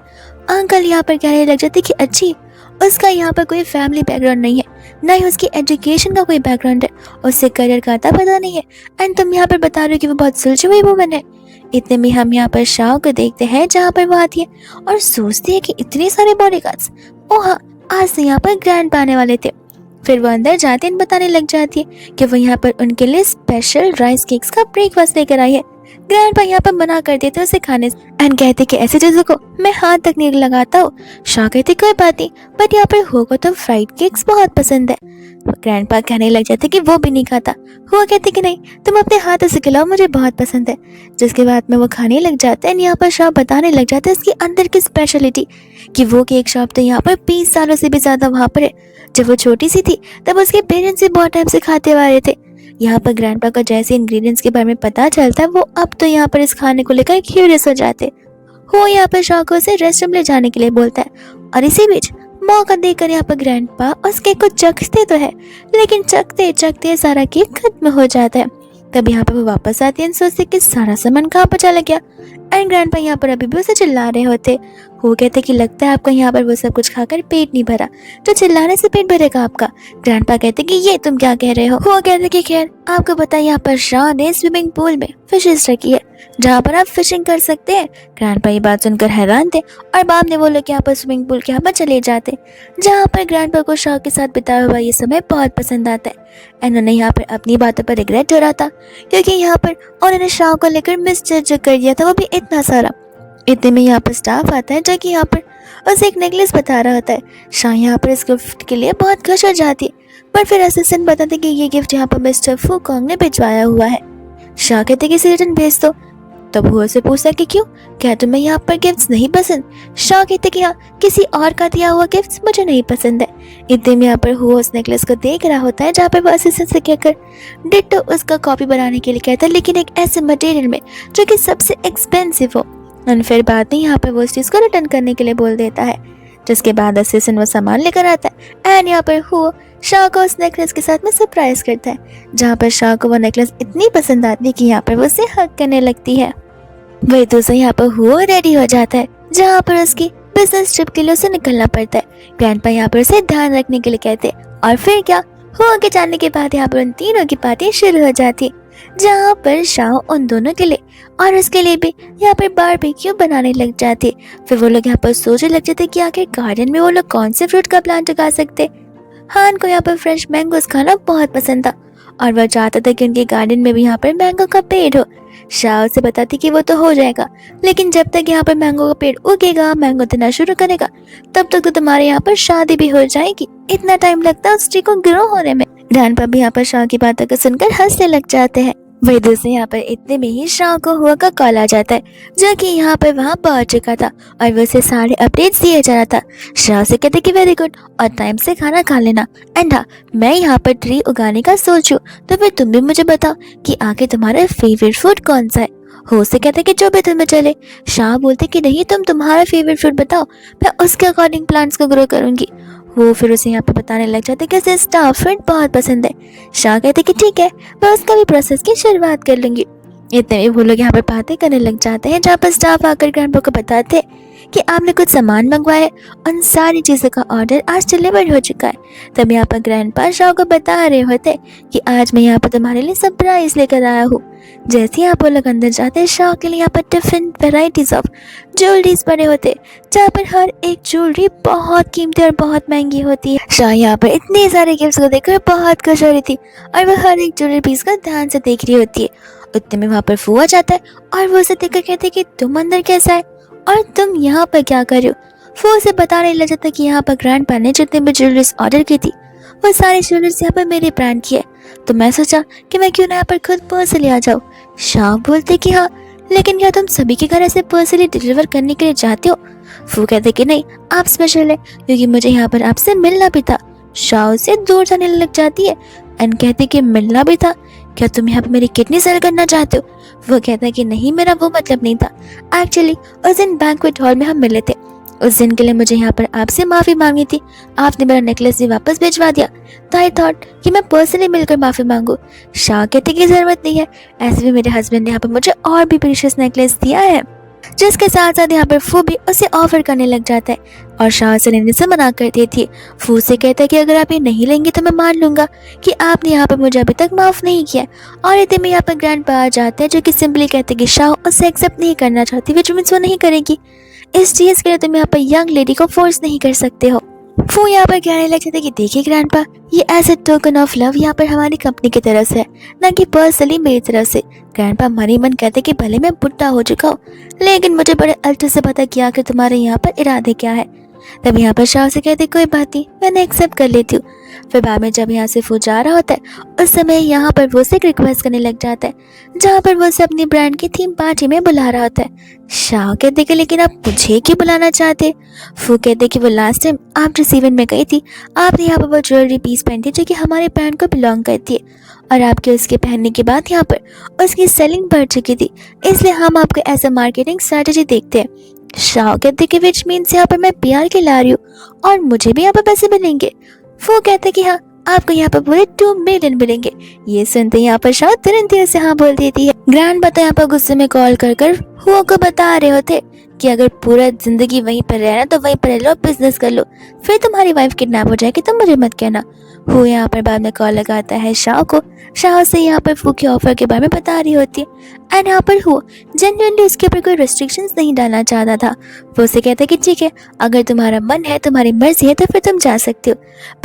अंकल यहाँ पर कहने लग जाते कि अच्छी, उसका यहाँ पर कोई फैमिली बैकग्राउंड नहीं है, ना ही उसकी एजुकेशन का कोई बैकग्राउंड है, उससे करियर का आता पता नहीं है, एंड तुम यहाँ पर बता रहे हो कि वो बहुत सुलझी हुई वुमन है। इतने में हम यहाँ पर शाह को देखते हैं जहाँ पर वो आती है और सोचती है कि इतने सारे बॉडीगार्ड्स, ओ हाँ, आज से यहाँ पर ग्रैंड पाने वाले थे। फिर वो अंदर जाते हैं, बताने लग जाती है कि वो यहाँ पर उनके लिए स्पेशल राइस केक्स का ब्रेकफास्ट लेकर आई है। ग्रैंडपा यहाँ पर मना कर देते उसे खाने से एंड कहते कि ऐसी चीजों को मैं हाथ तक नहीं लगाता हूँ। शाह कहते कोई बात नहीं, बट यहाँ पर होगा तो फ्राइड केक्स बहुत पसंद है। ग्रैंडपा कहने लग जाते कि वो भी नहीं खाता। वो कहते कि नहीं, तुम अपने हाथों से खिलाओ, मुझे बहुत पसंद है। जिसके बाद में वो खाने लग जाते हैं। यहाँ पर शाह बताने लग जाते हैं इसके अंदर की स्पेशलिटी कि वो केक शॉप तो यहाँ पर 20 सालों से भी ज्यादा वहाँ पर है। जब वो छोटी सी थी तब उसके पेरेंट्स भी बहुत टाइम से खाते हुए आ रहे थे। यहाँ पर ग्रैंडपा का जैसे इंग्रेडिएंट्स के बारे में पता चलता है, वो अब तो यहाँ पर इस खाने को लेकर क्यूरियस हो जाते। वो यहाँ पर शाह से रेस्टरूम ले जाने के लिए बोलता है और इसी बीच मौका देकर यहाँ पर ग्रैंडपा उस केक को चखते तो है, लेकिन चखते चखते सारा केक खत्म हो जाता है। तब यहाँ पर वो वापस आती है, सोचते कि सारा सामान कहाँ पर चला गया। एंड ग्रैंडपा यहाँ पर अभी भी उसे चिल्ला रहे होते। वो कहते कि लगता है आपका यहाँ पर वो सब कुछ खाकर पेट नहीं भरा, तो चिल्लाने से पेट भरेगा आपका। ग्रैंडपा कहते कि ये तुम क्या कह रहे हो। वो कहते कि खैर आपको पता है यहाँ पर शाह ने स्विमिंग पूल में फिशेस रखी है जहाँ पर आप फिशिंग कर सकते हैं। ग्रैंडपा ये बात सुनकर हैरान थे और बाद में वो लोग यहाँ पर स्विमिंग पूल के यहाँ पर चले जाते, जहाँ पर ग्रैंडपा को शाह के साथ बिताया हुआ ये समय बहुत पसंद आता है। एंड उन्हें यहाँ पर अपनी बातों पर रिग्रेट हो रहा था, क्योंकि यहाँ पर उन्होंने शाह को लेकर मिसजज कर दिया था, वो भी इतना सारा। इतने में यहाँ पर स्टाफ आता है जो कि यहाँ पर उसे एक नेकलेस बता रहा होता है। शाह यहाँ पर इस गिफ्ट के लिए बहुत खुश हो जाती है, पर फिर असिस्टेंट बताते कि ये गिफ्ट यहाँ पर मिस्टर फूकॉन्ग ने भिजवाया हुआ है। शाह कहते कि इसे रिटर्न भेज दो। तब वो उसे पूछता कि क्यों, क्या तुम्हें यहाँ पर गिफ्ट्स नहीं पसंद। शाह कहते कि हाँ, किसी और का दिया हुआ गिफ्ट्स मुझे नहीं पसंद है। इतने में यहाँ पर हुआ उस नेकलेस को देख रहा होता है, जहाँ पर वो असिस्टेंट से कहकर डिट्टो उसका कॉपी बनाने के लिए कहता है, लेकिन एक ऐसे मटेरियल में जो कि सबसे एक्सपेंसिव हो। और फिर बाद में यहाँ पर वो उस चीज़ को रिटर्न करने के लिए बोल देता है, जिसके बाद असिस्टेंट वो सामान लेकर आता है। एंड यहाँ पर हुआ शाह को उस नेकलेस के साथ में सरप्राइज करता है, जहाँ पर शाह को वो नेकलेस इतनी पसंद आती है कि यहाँ पर वो उसे हक करने लगती है। वही दोस्तों यहाँ पर हुआ रेडी हो जाता है, जहाँ पर उसकी बिजनेस ट्रिप के लिए उसे निकलना पड़ता है। ग्रैंडपा यहाँ पर उसे ध्यान रखने के लिए कहते हैं और फिर क्या हुआ के जाने के बाद यहाँ पर उन तीनों की पार्टी शुरू हो जाती है, जहाँ पर शाह उन दोनों के लिए और उसके लिए भी यहाँ पर बारबेक्यू बनाने लग जाते। फिर वो लोग यहाँ पर सोचने लग जाते कि आखिर गार्डन में वो लोग कौन से फ्रूट का प्लांट उगा सकते। हान को यहाँ पर फ्रेश मैंगोस खाना बहुत पसंद था और वह चाहता था कि उनके गार्डन में भी यहाँ पर मैंगो का पेड़ हो। शाह उसे बताती कि वो तो हो जाएगा, लेकिन जब तक यहाँ पर मैंगो का पेड़ उगेगा, मैंगो देना शुरू करेगा, तब तक तो तुम्हारे यहाँ पर शादी भी हो जाएगी। इतना टाइम लगता है उस ट्री को ग्रो होने में। ग्रैंडपा भी यहाँ पर शाह की बातों को सुनकर हंसने लग जाते हैं। वही दूसरे यहाँ पर इतने में ही शाह को हुआ का कॉल आ जाता है, जो कि यहाँ पर वहाँ पहुंच चुका था और वो उसे सारे अपडेट्स दिए जा रहा था। शाह से कहते कि वेरी गुड और टाइम से खाना खा लेना। एंड हाँ, मैं यहाँ पर ट्री उगाने का सोचूं, तो फिर तुम भी मुझे बताओ कि आगे तुम्हारा फेवरेट फूड कौन सा है। हो से कहते कि जो भी तुम्हें चले। शाह बोलते कि नहीं, तुम तुम्हारा फेवरेट फूड बताओ, मैं उसके अकॉर्डिंग प्लांट्स को ग्रो करूंगी। वो फिर उसे यहाँ पे बताने लग जाते कि उसे स्टार फ्रूट बहुत पसंद है। शाह कहते कि ठीक है, मैं उसका भी प्रोसेस की शुरुआत कर लूंगी। इतने में वो लोग यहाँ पर बातें करने लग जाते हैं, जहाँ पर स्टाफ आकर ग्रैंडपा को बताते हैं कि आपने कुछ सामान मंगवाया है, उन सारी चीज़ों का ऑर्डर आज डिलीवर हो चुका है। तब यहाँ पर ग्रैंडपा शाह को बता रहे होते कि आज मैं यहाँ पर तुम्हारे लिए सरप्राइज लेकर आया हूँ। जैसे ही आप लोग अंदर जाते हैं, शाह के लिए यहाँ पर डिफरेंट वेराइटीज ऑफ ज्वेलरीज पड़े होते, जहाँ पर हर एक ज्वेलरी बहुत कीमती और बहुत महंगी होती है। शाह यहाँ पर इतने सारे गिफ्ट्स को देखकर बहुत खुश हो रही थी और वह हर एक ज्वेलरी पीस को ध्यान से देख रही होती है। उतने में वहाँ पर फूआ जाता है और वो उसे देखकर कहते हैं कि तुम अंदर कैसा है और तुम यहाँ पर क्या कर रहे हो। फूआ से बताने लग जाता कि यहाँ पर ग्रैंडपा ने जितने भी ज्वेलरीज ऑर्डर की थी वो सारे शोल्डर्स यहाँ पर मेरे ब्रांड की है। तो मैं सोचा कि मैं क्यों ना यहाँ पर खुद पर्सनली आ जाऊँ। शाह बोलते कि हाँ, लेकिन क्या तुम सभी के घर ऐसे पर्सनली डिलीवर करने के लिए चाहते हो? वो कहते कि नहीं, आप स्पेशल है क्योंकि मुझे यहाँ पर आपसे मिलना भी था। शाह से दूर जाने लग जाती है एंड कहती कि मिलना भी था, क्या तुम यहाँ पर मेरी किडनी सेल करना चाहते हो? वो कहता है कि नहीं, मेरा वो मतलब नहीं था। एक्चुअली उस दिन बैंक्वेट हॉल में हम मिले थे। उस दिन के लिए मुझे यहाँ पर आपसे माफ़ी मांगनी थी। आपने मेरा नेकलेस भी वापस भिजवा दिया, तो आई थॉट कि मैं पर्सनली मिलकर माफ़ी मांगू। शाह कहते की ज़रूरत नहीं है, ऐसे भी मेरे हस्बैंड ने यहाँ पर मुझे और भी प्रीशियस नेकलेस दिया है। जिसके साथ साथ यहाँ पर फू भी उसे ऑफर करने लग जाता है और शाह से लेने से मना कर देती है। फू से कहता है कि अगर आप ये नहीं लेंगे तो मैं मान लूंगा कि आपने यहाँ पर मुझे अभी तक माफ़ नहीं किया। और इतने में यहाँ पर ग्रैंडपा आ जाते हैं जो कि सिंपली कहते हैं कि शाह उसे एक्सेप्ट नहीं करना चाहती, विच मीन्स वो नहीं करेगी। इस चीज़ के लिए तुम यहाँ पर यंग लेडी को फोर्स नहीं कर सकते हो। फू यहाँ पर कहने लग जाते कि देखिए ग्रैंडपा, ये as a token of love यहाँ पर हमारी कंपनी की तरफ से है, ना कि पर्सनली मेरी तरफ से। ग्रैंडपा मन ही मन कहते कि भले मैं बुढ़ा हो चुका हूँ, लेकिन मुझे बड़े अच्छे से पता किया कि तुम्हारे यहाँ पर इरादे क्या है। तब यहाँ पर शाह से कहते कोई बात नहीं, मैंने एक्सेप्ट कर लेती हूँ। फिर बाद में जब यहाँ से फू जा रहा होता है उस समय यहाँ पर वो उसे रिक्वेस्ट करने लग जाता है, जहाँ पर वो उसे अपनी ब्रांड की थीम पार्टी में बुला रहा होता है। शाह कहते कि लेकिन आप मुझे क्यों बुलाना चाहते? फू कहते कि वो लास्ट टाइम आप जिस इवेंट में गई थी, आपने यहाँ पर वो ज्वेलरी पीस पहनी थी जो कि हमारे ब्रांड को बिलोंग करती है, और आपके उसके पहनने के बाद यहाँ पर उसकी सेलिंग बढ़ चुकी थी, इसलिए हम आपको एज अ मार्केटिंग स्ट्रेटेजी देखते हैं। शाह कहते कि विच मीन्स यहाँ पर मैं PR के ला रही हूँ और मुझे भी यहाँ पर पैसे मिलेंगे। वो कहते कि हाँ, आपको यहाँ पर पूरे 2 मिलियन मिलेंगे। ये सुनते यहाँ पर शाह तुरंत ही से हाँ बोल देती है। ग्रैंड पता यहाँ पर गुस्से में कॉल कर कर हुआ को बता रहे होते कि अगर पूरा जिंदगी वहीं पर रहना तो वहीं पर रह लो, बिजनेस कर लो, फिर तुम्हारी वाइफ किडनैप हो जाएगी तो मुझे मत कहना। वो यहाँ पर बाद में कॉल लगाता है शाह को। शाह से यहाँ पर फू के ऑफर के बारे में बता रही होती है एंड यहाँ पर वो जेन्युइनली उसके ऊपर कोई रेस्ट्रिक्शंस नहीं डालना चाहता था। वो उसे कहता है कि ठीक है, अगर तुम्हारा मन है, तुम्हारी मर्जी है, तो फिर तुम जा सकते हो,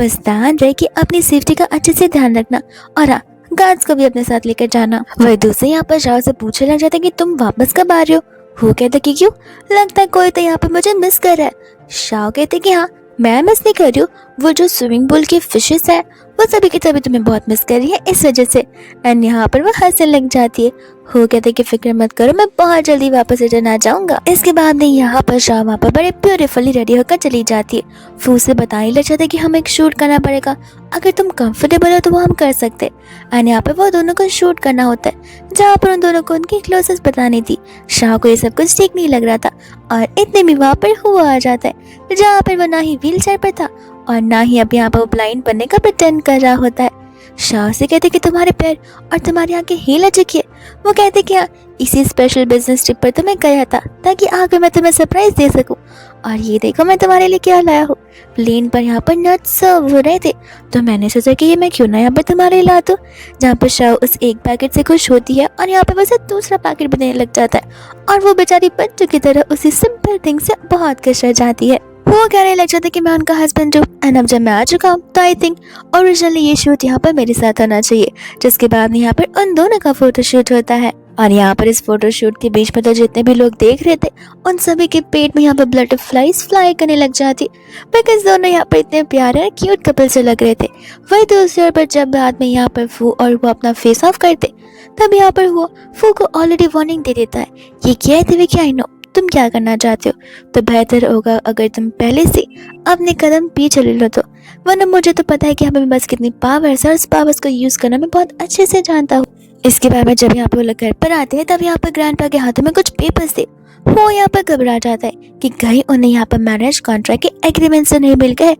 बस ध्यान रहे कि अपनी सेफ्टी का अच्छे से ध्यान रखना, और हाँ, गार्ड्स को भी अपने साथ लेकर जाना। वह दूसरे यहाँ पर शाह से पूछने लग जाता है कि तुम वापस कब आ रहे हो? वो कहते कि क्यों, लगता है कोई तो यहाँ पर मुझे मिस कर रहा है। शाह कहते कि हाँ, मैं मिस नहीं कर रही हूँ, वो जो स्विमिंग पूल की फिशेस है वो सभी की तभी तुम्हें बहुत मिस कर रही है इस वजह से। एंड यहाँ पर वो हंसने लग जाती है। हो कहते कि फिक्र मत करो, मैं बहुत जल्दी वापस रिटर्न आ जाऊंगा। इसके बाद में यहाँ पर शाह वहाँ पर बड़े ब्यूटीफुली रेडी होकर चली जाती है। फू से बताने लग जाता है कि हमें एक शूट करना पड़ेगा, अगर तुम कंफर्टेबल हो तो वो हम कर सकते। एंड यहाँ पर वो दोनों को शूट करना होता है, जहाँ पर उन दोनों को उनकी क्लोजेस बतानी थी। शाह को ये सब कुछ ठीक नहीं लग रहा था और इतने में वहाँ पर हुआ आ जाता है, जहाँ पर वो ना ही व्हील चेयर पर था और ना ही अब यहाँ पर ब्लाइंड बनने का प्रिटेंड कर रहा होता है। शाह से कहते कि तुम्हारे पैर और तुम्हारी आंखें हील चुकी है। वो कहते कि हाँ, इसी स्पेशल बिजनेस ट्रिप पर तो मैं गया था ताकि आगे मैं तुम्हें सरप्राइज दे सकूं, और ये देखो मैं तुम्हारे लिए क्या लाया हूँ। प्लेन पर यहाँ पर नट्स सर्व हो रहे थे, तो मैंने सोचा कि ये मैं क्यों ना यहाँ पर तुम्हारे लिए ला दूँ। जहाँ पर शाह उस एक पैकेट से खुश होती है और यहाँ पर वैसे दूसरा पैकेट भी देने लग जाता है, और वो बेचारी बच्चों की तरह उसी सिंपल थिंग से बहुत खुश हो जाती है। वो कहने लग जाता है कि मैं उनका हस्बैंड हूँ एंड अब जब मैं आ चुका हूँ तो आई थिंक ओरिजिनली ये शूट यहाँ पर मेरे साथ होना चाहिए। जिसके बाद में यहाँ पर उन दोनों का फोटो शूट होता है, और यहाँ पर इस फोटो शूट के बीच में तो जितने भी लोग देख रहे थे उन सभी के पेट में यहाँ पर बटरफ्लाइज फ्लाई करने लग जाती, बिकॉज दोनों यहाँ पर इतने प्यारे और क्यूट कपल से लग रहे थे। वही दूसरी ओर पर जब बाद में यहाँ पर फू और वो अपना फेस ऑफ करते, तब यहाँ पर वो फू को ऑलरेडी वार्निंग दे देता है, ये क्या है दिव्या, क्या आई नो तुम क्या करना चाहते हो, तो बेहतर होगा अगर तुम पहले से अपने कदम पीछे ले लो, तो वरना मुझे तो पता है कि हमें बस कितनी पावर है और उस पावर्स को यूज करना मैं बहुत अच्छे से जानता हूँ। इसके बाद में जब यहाँ पर वो लोग घर पर आते हैं तब यहाँ पर ग्रैंडपा के हाथों में कुछ पेपर्स थे। वो यहाँ पर घबरा जाता है कि कहीं उन्हें यहाँ पर मैरिज कॉन्ट्रैक्ट के एग्रीमेंट से नहीं मिल गए,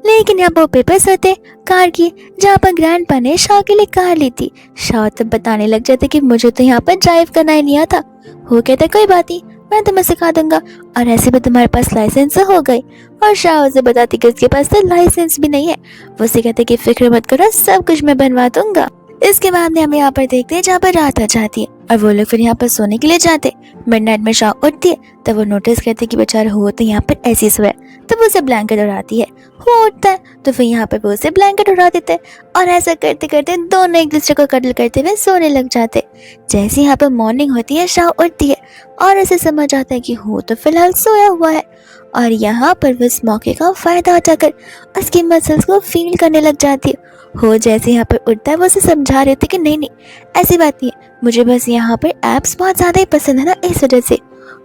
लेकिन यहाँ पर पेपर्स होते कार की, जहाँ पर ग्रैंडपा ने शाह के लिए कार ली थी। शाह तब बताने लग जाते कि मुझे तो यहाँ पर ड्राइव करना ही नहीं आता। वो कहता कोई बात नहीं, मैं तुम्हें सिखा दूंगा, और ऐसे भी तुम्हारे पास लाइसेंस हो गई। और शाह उसे बताती कि उसके पास तो लाइसेंस भी नहीं है। वो उसे कहते कि फिक्र मत करो, सब कुछ मैं बनवा दूंगा। इसके बाद में हम यहाँ पर देखते हैं जहाँ पर रात आ जाती है और वो लोग फिर यहाँ पर सोने के लिए जाते। मिडनाइट में शाह उठती है तब वो नोटिस करते कि बेचारा हो तो यहाँ पर ऐसी सोया, तो वो उसे ब्लैंकेट उड़ाती है। वो उठता है तो फिर यहाँ पर वो उसे ब्लैंकेट उड़ा देते हैं, और ऐसा करते करते दोनों एक दूसरे को कटल करते हुए सोने लग जाते। जैसे यहाँ पर मॉर्निंग होती है शाह उठती है और ऐसे समझ आता है कि हो तो फिलहाल सोया हुआ है, और यहाँ पर वो इस मौके का फ़ायदा उठाकर उसकी मसल्स को फील करने लग जाती है। हो जैसे यहाँ पर उठता है वो उसे समझा रहे थे कि नहीं नहीं ऐसी बात नहीं है, मुझे बस यहाँ पर एप्स बहुत ज़्यादा ही पसंद है ना, इस वजह से।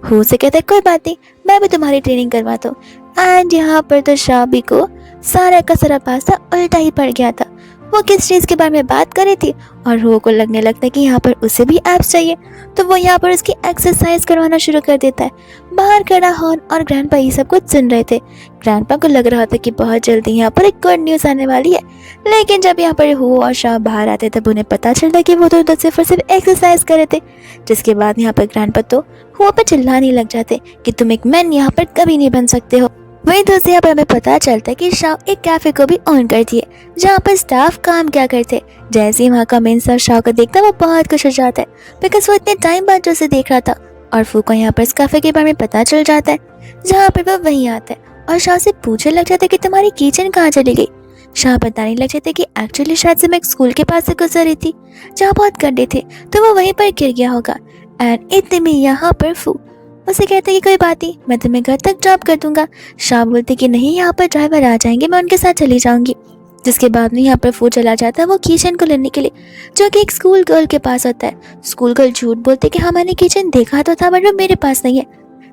हो से कहता है कोई बात नहीं, मैं भी तुम्हारी ट्रेनिंग करवाता हूँ। एंड यहाँ पर तो शाबी को सारा का सारा पासा उल्टा ही पड़ गया था। वो किस चीज़ के बारे में बात कर रही थी और हो को लगने लगता है कि यहाँ पर उसे भी एप्स चाहिए, तो वो यहाँ पर उसकी एक्सरसाइज करवाना शुरू कर देता है। बाहर खड़ा हॉर्न और ग्रैंडपा ये सब कुछ सुन रहे थे। ग्रैंडपा को लग रहा था कि बहुत जल्दी यहाँ पर एक गुड न्यूज़ आने वाली है, लेकिन जब यहाँ पर हो और शाह बाहर आते तब उन्हें पता चलता कि वो तो सिर्फ और सिर्फ एक्सरसाइज कर रहे थे। जिसके बाद यहाँ पर ग्रैंडपा तो हो पर चिल्लाने लग जाते कि तुम एक मैन यहाँ पर कभी नहीं बन सकते हो। वहीं दूसरी यहाँ पर हमें पता चलता है कि शाह एक कैफे को भी ऑन करती है जहाँ पर स्टाफ काम क्या करते। जैसे ही वहाँ का मेन स्टाफ शाह को देखता है वो बहुत खुश हो जाता है, बिकॉज वो इतने टाइम बाद जो उसे देख रहा था। और फू को यहाँ पर इस कैफे के बारे में पता चल जाता है, जहाँ पर वो वहीं आता है और शाह से पूछने लग जाता है कि तुम्हारी किचन कहाँ चली गई। शाह बताने लग जाते कि एक्चुअली शायद से मैं एक स्कूल के पास से गुजर रही थी जहाँ बहुत गड्ढे थे, तो वो वहीं पर गिर गया होगा। एंड इतने में यहाँ पर फू उसे कहते कि कोई बात नहीं, मैं तुम्हें घर तक ड्रॉप कर दूंगा। शाह बोलते कि नहीं, यहाँ पर ड्राइवर आ जाएंगे, मैं उनके साथ चली जाऊंगी। जिसके बाद में यहाँ पर फू चला जाता है वो किचन को लेने के लिए, जो कि एक स्कूल गर्ल के पास होता है। स्कूल गर्ल झूठ बोलते कि हाँ मैंने किचन देखा तो था बट वो मेरे पास नहीं है,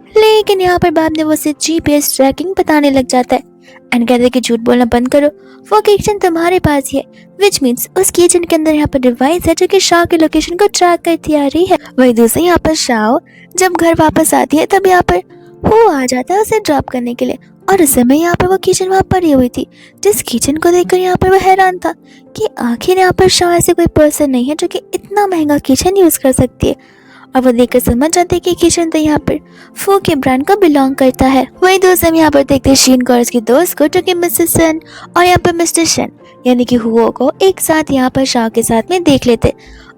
लेकिन यहाँ पर बाद में वो उसे GPS ट्रैकिंग बताने लग जाता है एंड कहते कि झूठ बोलना बंद करो, वो किचन तुम्हारे पास ही है। विच मीन्स उस किचन के अंदर यहाँ पर डिवाइस है जो कि शाह की लोकेशन को ट्रैक करती आ रही है। वही दूसरी यहाँ पर शाह जब घर वापस आती है तब यहाँ पर वो आ जाता है उसे ड्रॉप करने के लिए, और उस समय यहाँ पर वो किचन वहाँ पड़ी हुई थी। जिस किचन को देखकर यहाँ पर वो हैरान था कि आखिर यहाँ पर शाह ऐसे कोई पर्सन नहीं है जो कि इतना महंगा किचन यूज कर सकती है। और वो देखकर समझ जाते कि किचन तो यहाँ पर फू के ब्रांड को बिलोंग करता है। वही दोस्त हम यहाँ पर देखते हैं शीन को और उसकी दोस्त को, जो कि मिसेस सन और यहाँ पर मिस्टर शन यानी कि हुओ को एक साथ यहाँ पर शाह के साथ में देख लेते।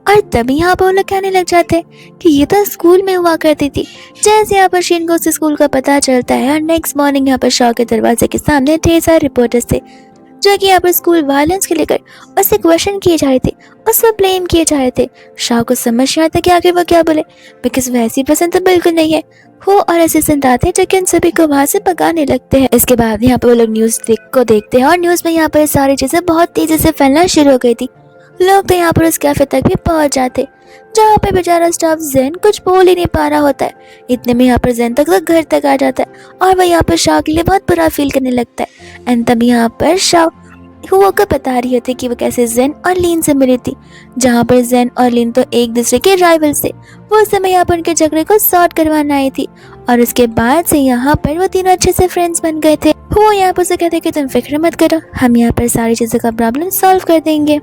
और तभी यहाँ पर वो लोग कहने लग जाते कि ये तो स्कूल में हुआ करती थी। जैसे यहाँ पर शीन को उस स्कूल का पता चलता है और नेक्स्ट मॉर्निंग यहाँ पर शाह के दरवाजे के सामने ढेर सारे रिपोर्टर्स थे जो कि यहाँ पर स्कूल वायलेंस को लेकर उससे क्वेश्चन किए जा रहे थे, उस पर ब्लेम किए जा रहे थे। शाह को समझ नहीं आता कि आगे वो क्या बोले, बिकॉज वैसी पसंद तो बिल्कुल नहीं है। हो और असिस्टेंट आते हैं जो कि उन सभी को वहां से भगाने लगते हैं। इसके बाद यहाँ पर वो लोग न्यूज को देखते हैं और न्यूज में यहाँ पर सारी चीजें बहुत तेजी से फैलना शुरू हो गई थी। लोग तो यहाँ पर उस कैफे तक भी पहुंच जाते जहाँ पे बेचारा स्टाफ जेन कुछ बोल ही नहीं पा रहा होता है। इतने में यहाँ पर जेन तक घर तक आ जाता है और वह यहाँ पर शाह के लिए बहुत बुरा फील करने लगता है। एंड तब यहाँ पर शाह हुआ को बता रही होती कि वो कैसे जेन और लीन से मिली थी, जहाँ पर जेन और लीन तो एक दूसरे के राइवल से वो उस समय यहाँ पर उनके झगड़े को सॉर्ट करवाना आई थी। और उसके बाद से यहाँ पर वो तीनों अच्छे से फ्रेंड्स बन गए थे। वो यहाँ पर उसे कहते कि तुम फिक्र मत करो, हम यहाँ पर सारी चीजों का प्रॉब्लम सॉल्व कर देंगे।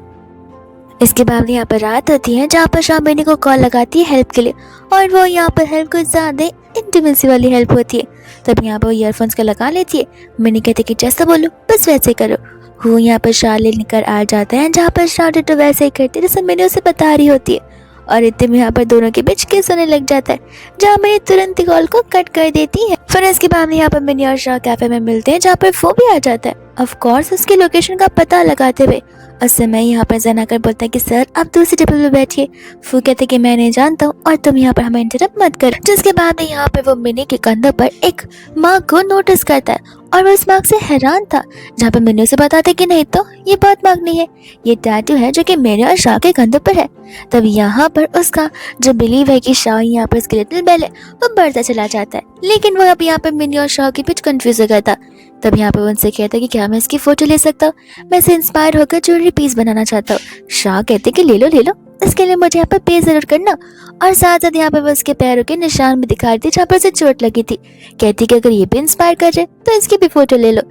इसके बाद यहाँ पर रात होती है जहाँ पर शाह बेनी को कॉल लगाती है हेल्प के लिए, और वो यहाँ पर हेल्प कुछ ज़्यादा इंटीमेसी वाली हेल्प होती है। तब यहाँ पर वो ईयरफोन्स का लगा लेती है। मैंने कहती कि जैसा बोलो बस वैसे करो। वो यहाँ पर शाह लेकर आ जाता है जहाँ पर शाह तो वैसे ही करती है जैसे मैंने उसे बता रही होती है। और इतने में यहाँ पर दोनों के बीच किस होने लग जाता है, जहाँ मैंने तुरंत ही कॉल को कट कर देती है। फिर इसके बाद यहाँ पर मिनी और शाह कैफे में मिलते हैं जहाँ पर वो भी आ जाता है, ऑफ कोर्स उसकी लोकेशन का पता लगाते हुए। उस समय यहाँ पर जन आकर बोलता है कि सर आप दूसरी टेबल पे बैठिए। फू कहते कि मैं नहीं जानता हूँ और तुम यहाँ पर हमें इंटरप्ट मत कर। जिसके बाद यहाँ पर वो मिनी के कंधों पर एक मार्क को नोटिस करता है और वो इस मार्क से हैरान था, जहाँ पर मिनी उसे बताते कि नहीं तो ये बात मार्क नहीं है, ये टैटू है जो कि मेरे और शाह के कंधों पर है। तब यहाँ पर उसका जो बिलीव है कि शाह यहाँ पर उसकी लिटिल बेल है वो बढ़ता चला जाता है, लेकिन वो अब यहाँ पर मिनी और शाह के बीच कंफ्यूज हो गया था। तब यहाँ पर उनसे कहता है कि क्या मैं इसकी फोटो ले सकता हूँ, मैं इसे इंस्पायर होकर ज्वेलरी पीस बनाना चाहता हूँ। शाह कहते कि ले लो, इसके लिए मुझे यहाँ पर पे जरूर करना। और साथ साथ यहाँ पर वो उसके पैरों के निशान भी दिखा रही थी जहाँ पर उसे चोट लगी थी। कहती कि अगर ये भी इंस्पायर कर रहे तो इसकी भी फोटो ले लो।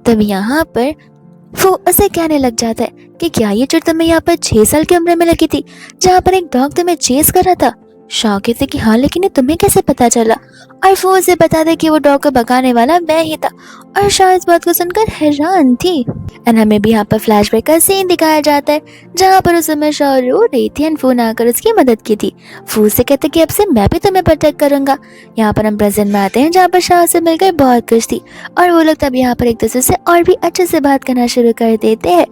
तब यहाँ पर वो उसे कहने लग जाता है कि क्या ये चोट तुम्हें यहाँ पर 6 साल की उम्र में लगी थी, जहाँ पर एक डॉग तुम्हें चेस कर रहा था। शाह कहते कि हाँ, लेकिन ये तुम्हें कैसे पता चला। और वो उसे बता दे कि वो डॉग को भगाने वाला मैं ही था। और शाह इस बात को सुनकर हैरान थी। एंड हमें भी यहाँ पर फ्लैशबैक का सीन दिखाया जाता है जहाँ पर उस समय शाह रो रही थी एंड फोन आकर उसकी मदद की थी। फू से कहते कि अब से मैं भी तुम्हें प्रोटेक्ट करूंगा। यहाँ पर हम प्रेजेंट में आते हैं जहाँ पर शाह से मिलकर बहुत खुश थी और वो लोग तब यहाँ पर एक दूसरे से और भी अच्छे से बात करना शुरू कर देते हैं,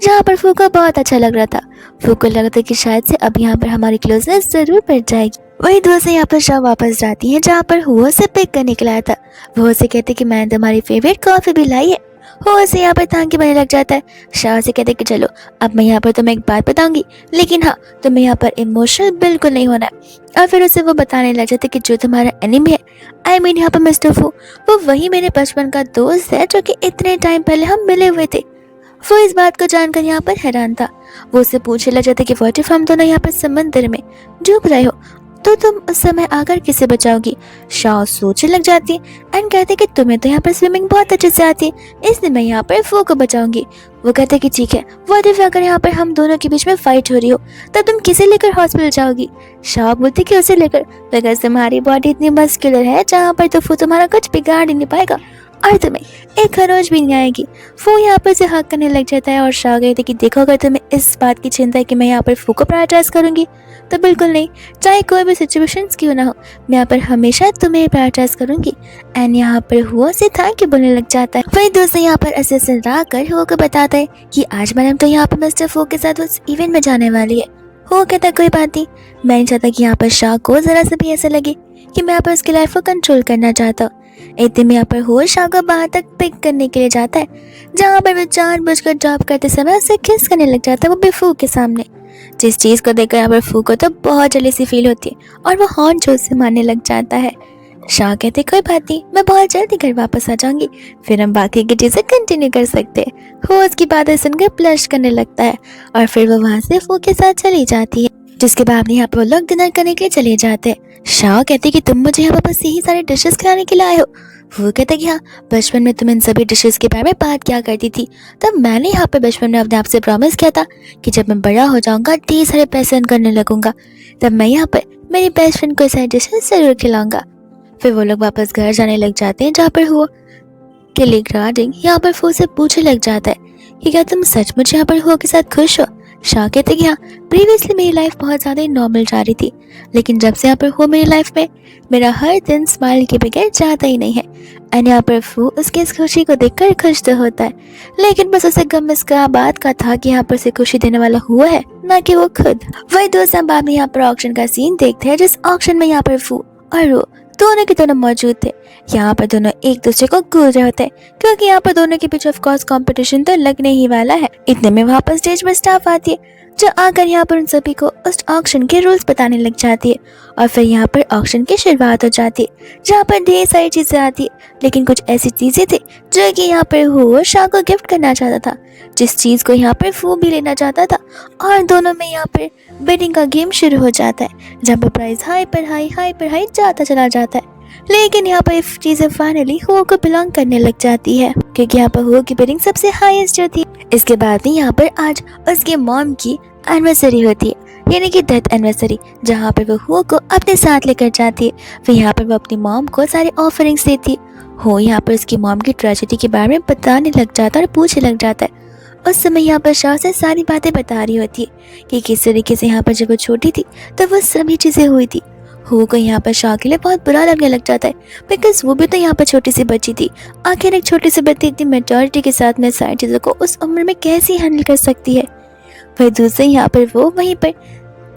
जहाँ पर फू को बहुत अच्छा लग रहा था। फू को लगा था कि शायद से अब यहाँ पर हमारी क्लोजनेस जरूर बढ़ जाएगी। वही दोस्त यहाँ पर शाह वापस जाती है जहाँ पर हुआ से पिक करने के लाया था। वो उसे कहते कि मैंने तुम्हारी फेवरेट कॉफी भी लाई है। वो उसे यहाँ पर तांग के बने लग जाता है। शाह से कहते कि चलो अब मैं यहाँ पर तुम्हें एक बात बताऊंगी, लेकिन हाँ तुम्हें यहाँ पर इमोशनल बिल्कुल नहीं होना है। और फिर उसे वो बताने लग जाते कि जो तुम्हारा एनिमी है, आई मीन यहाँ पर मिस्टर फू, वो वही मेरे बचपन का दोस्त है जो कि इतने टाइम पहले हम मिले हुए थे। वो इस बात को जानकर यहाँ पर हैरान था। वो उससे पूछने लग जाते कि व्हाट इफ हम दोनों यहाँ पर समंदर में डूब रहे हो तो तुम उस समय आकर किसे बचाओगी। शाह सोचने लग जाती है एंड कहते कि तुम्हें तो यहाँ पर स्विमिंग बहुत अच्छे से आती है, इसलिए मैं यहाँ पर फू को बचाऊंगी। वो कहते कि ठीक है, व्हाट इफ अगर यहाँ पर हम दोनों के बीच में फाइट हो रही हो तब तुम किसे लेकर हॉस्पिटल जाओगी। शाह बोलती कि उसे लेकर, बिकॉज तुम्हारी बॉडी इतनी मस्कुलर है जहाँ पर तो फू तुम्हारा कुछ बिगाड़ ही नहीं पाएगा और तुम्हें एक खरोच भी नहीं आएगी। फू यहाँ पर से हक करने लग जाता है और शाह कहते कि देखो अगर तुम्हें इस बात की चिंता है कि मैं यहाँ पर फू को प्रायोरिटाइज करूंगी तो बिल्कुल नहीं, चाहे कोई भी सिचुएशंस क्यों ना हो, मैं यहाँ पर हमेशा तुम्हें प्रायोरिटाइज करूंगी। एंड यहाँ पर हुआ से थैंक यू बोलने लग जाता है। वही दोस्त यहाँ पर असिस्टेंट लाकर हुआ को बताता है कि आज मैडम तो यहाँ पर मिस्टर फू के साथ उस इवेंट में जाने वाली है। वो कहता है कोई बात नहीं, मैं नहीं चाहता कि यहाँ पर शाह को जरा सा भी ऐसा लगे कि मैं यहाँ पर उसकी लाइफ को कंट्रोल करना चाहता हूँ। इतने में यहाँ पर हो शाह को बाहर तक पिक करने के लिए जाता है जहाँ पर वो जानबूझकर ड्रॉप करते समय उसे किस करने लग जाता है, वो भी फू के सामने। जिस चीज को देखकर यहाँ पर फू को तो बहुत जल्दी सी फील होती है और वो हॉर्न जोर से मारने लग जाता है। शाह कहते कोई बात नहीं, मैं बहुत जल्दी घर वापस आ जाऊंगी, फिर हम बाकी की चीजें कंटिन्यू कर सकते हैं। वो उसकी बातें सुनकर ब्लश करने लगता है और फिर वो वहाँ से फू के साथ चली जाती है। जिसके बाद यहाँ पर वो लोग डिनर करने के लिए चले जाते हैं। शाह कहते कि तुम मुझे यहाँ पर बस यही सारे डिशेस खिलाने के लिए आए हो। वो कहते कि हाँ, बचपन में तुम इन सभी डिशेस के बारे में बात क्या करती थी, तब मैंने यहाँ पर बचपन में अपने आप से प्रॉमिस किया था कि जब मैं बड़ा हो जाऊंगा, ढेर सारे पैसे अर्न करने लगूंगा, तब मैं यहाँ पर मेरी बेस्ट फ्रेंड को सारी डिशेस जरूर खिलाऊंगा। फिर वो लोग वापस घर जाने लग जाते हैं जहाँ पर हुआ के रिगार्डिंग यहाँ पर फू से पूछने लग जाता है कि क्या तुम सचमुच यहाँ पर हुआ के साथ खुश हो। शाह कहते कि हाँ, प्रीवियसली मेरी लाइफ बहुत ज़्यादा ही नॉर्मल जा रही थी, लेकिन जब से यहाँ पर हो मेरी लाइफ में मेरा हर दिन स्माइल के बगैर जाता ही नहीं है। एंड यहाँ पर फू उसकी इस खुशी को देखकर खुश तो होता है, लेकिन बस उसे गम इसका बात का था कि यहाँ पर से खुशी देने वाला हुआ है, ना कि वो खुद। वही दोस्त हम बाद में यहाँ पर ऑक्शन का सीन देखते हैं, जिस ऑक्शन में यहाँ पर फू और वो दोनों के दोनों मौजूद थे। यहाँ पर दोनों एक दूसरे को घूर रहे होते हैं क्योंकि यहाँ पर दोनों के पीछे ऑफ कोर्स कंपटीशन तो लगने ही वाला है। इतने में वहाँ पर स्टेज पर स्टाफ आती है जो आकर यहाँ पर उन सभी को उस ऑक्शन के रूल्स बताने लग जाती है और फिर यहाँ पर ऑक्शन की शुरुआत हो जाती है जहाँ पर ढेर सारी चीजें आती है, लेकिन कुछ ऐसी चीजें थी जो कि यहाँ पर वो शाह को गिफ्ट करना चाहता था, जिस चीज को यहाँ पर फू भी लेना चाहता था। और दोनों में यहाँ पर बेटिंग का गेम शुरू हो जाता है जहाँ पर प्राइस हाई पर हाई जाता चला जाता है, लेकिन यहाँ पर चीजें फाइनली हो को बिलोंग करने लग जाती है क्योंकि यहाँ पर हो की बिडिंग सबसे हाईएस्ट जो थी। इसके बाद ही यहाँ पर आज उसके मॉम की एनिवर्सरी होती है, यानी कि डेथ एनिवर्सरी, जहाँ पर वो हो को अपने साथ लेकर जाती है। फिर यहाँ पर वो अपनी मॉम को सारे ऑफरिंग्स देती है। हो यहाँ पर उसकी मॉम की ट्रेजेडी के बारे में बताने लग जाता है और पूछने लग जाता है। उस समय यहाँ पर शाह से सारी बातें बता रही होती है कि किस तरीके से यहाँ पर जब वो छोटी थी तो वो सभी चीजें हुई थी। हो को यहाँ पर शाह के लिए बहुत बुरा लगने लग जाता है बिकॉज वो भी तो यहाँ पर छोटी सी बच्ची थी। आखिर एक छोटी सी बच्ची इतनी मेच्योरिटी के साथ में सारी चीज़ों को उस उम्र में कैसे हैंडल कर सकती है। फिर दूसरे यहाँ पर वो वहीं पर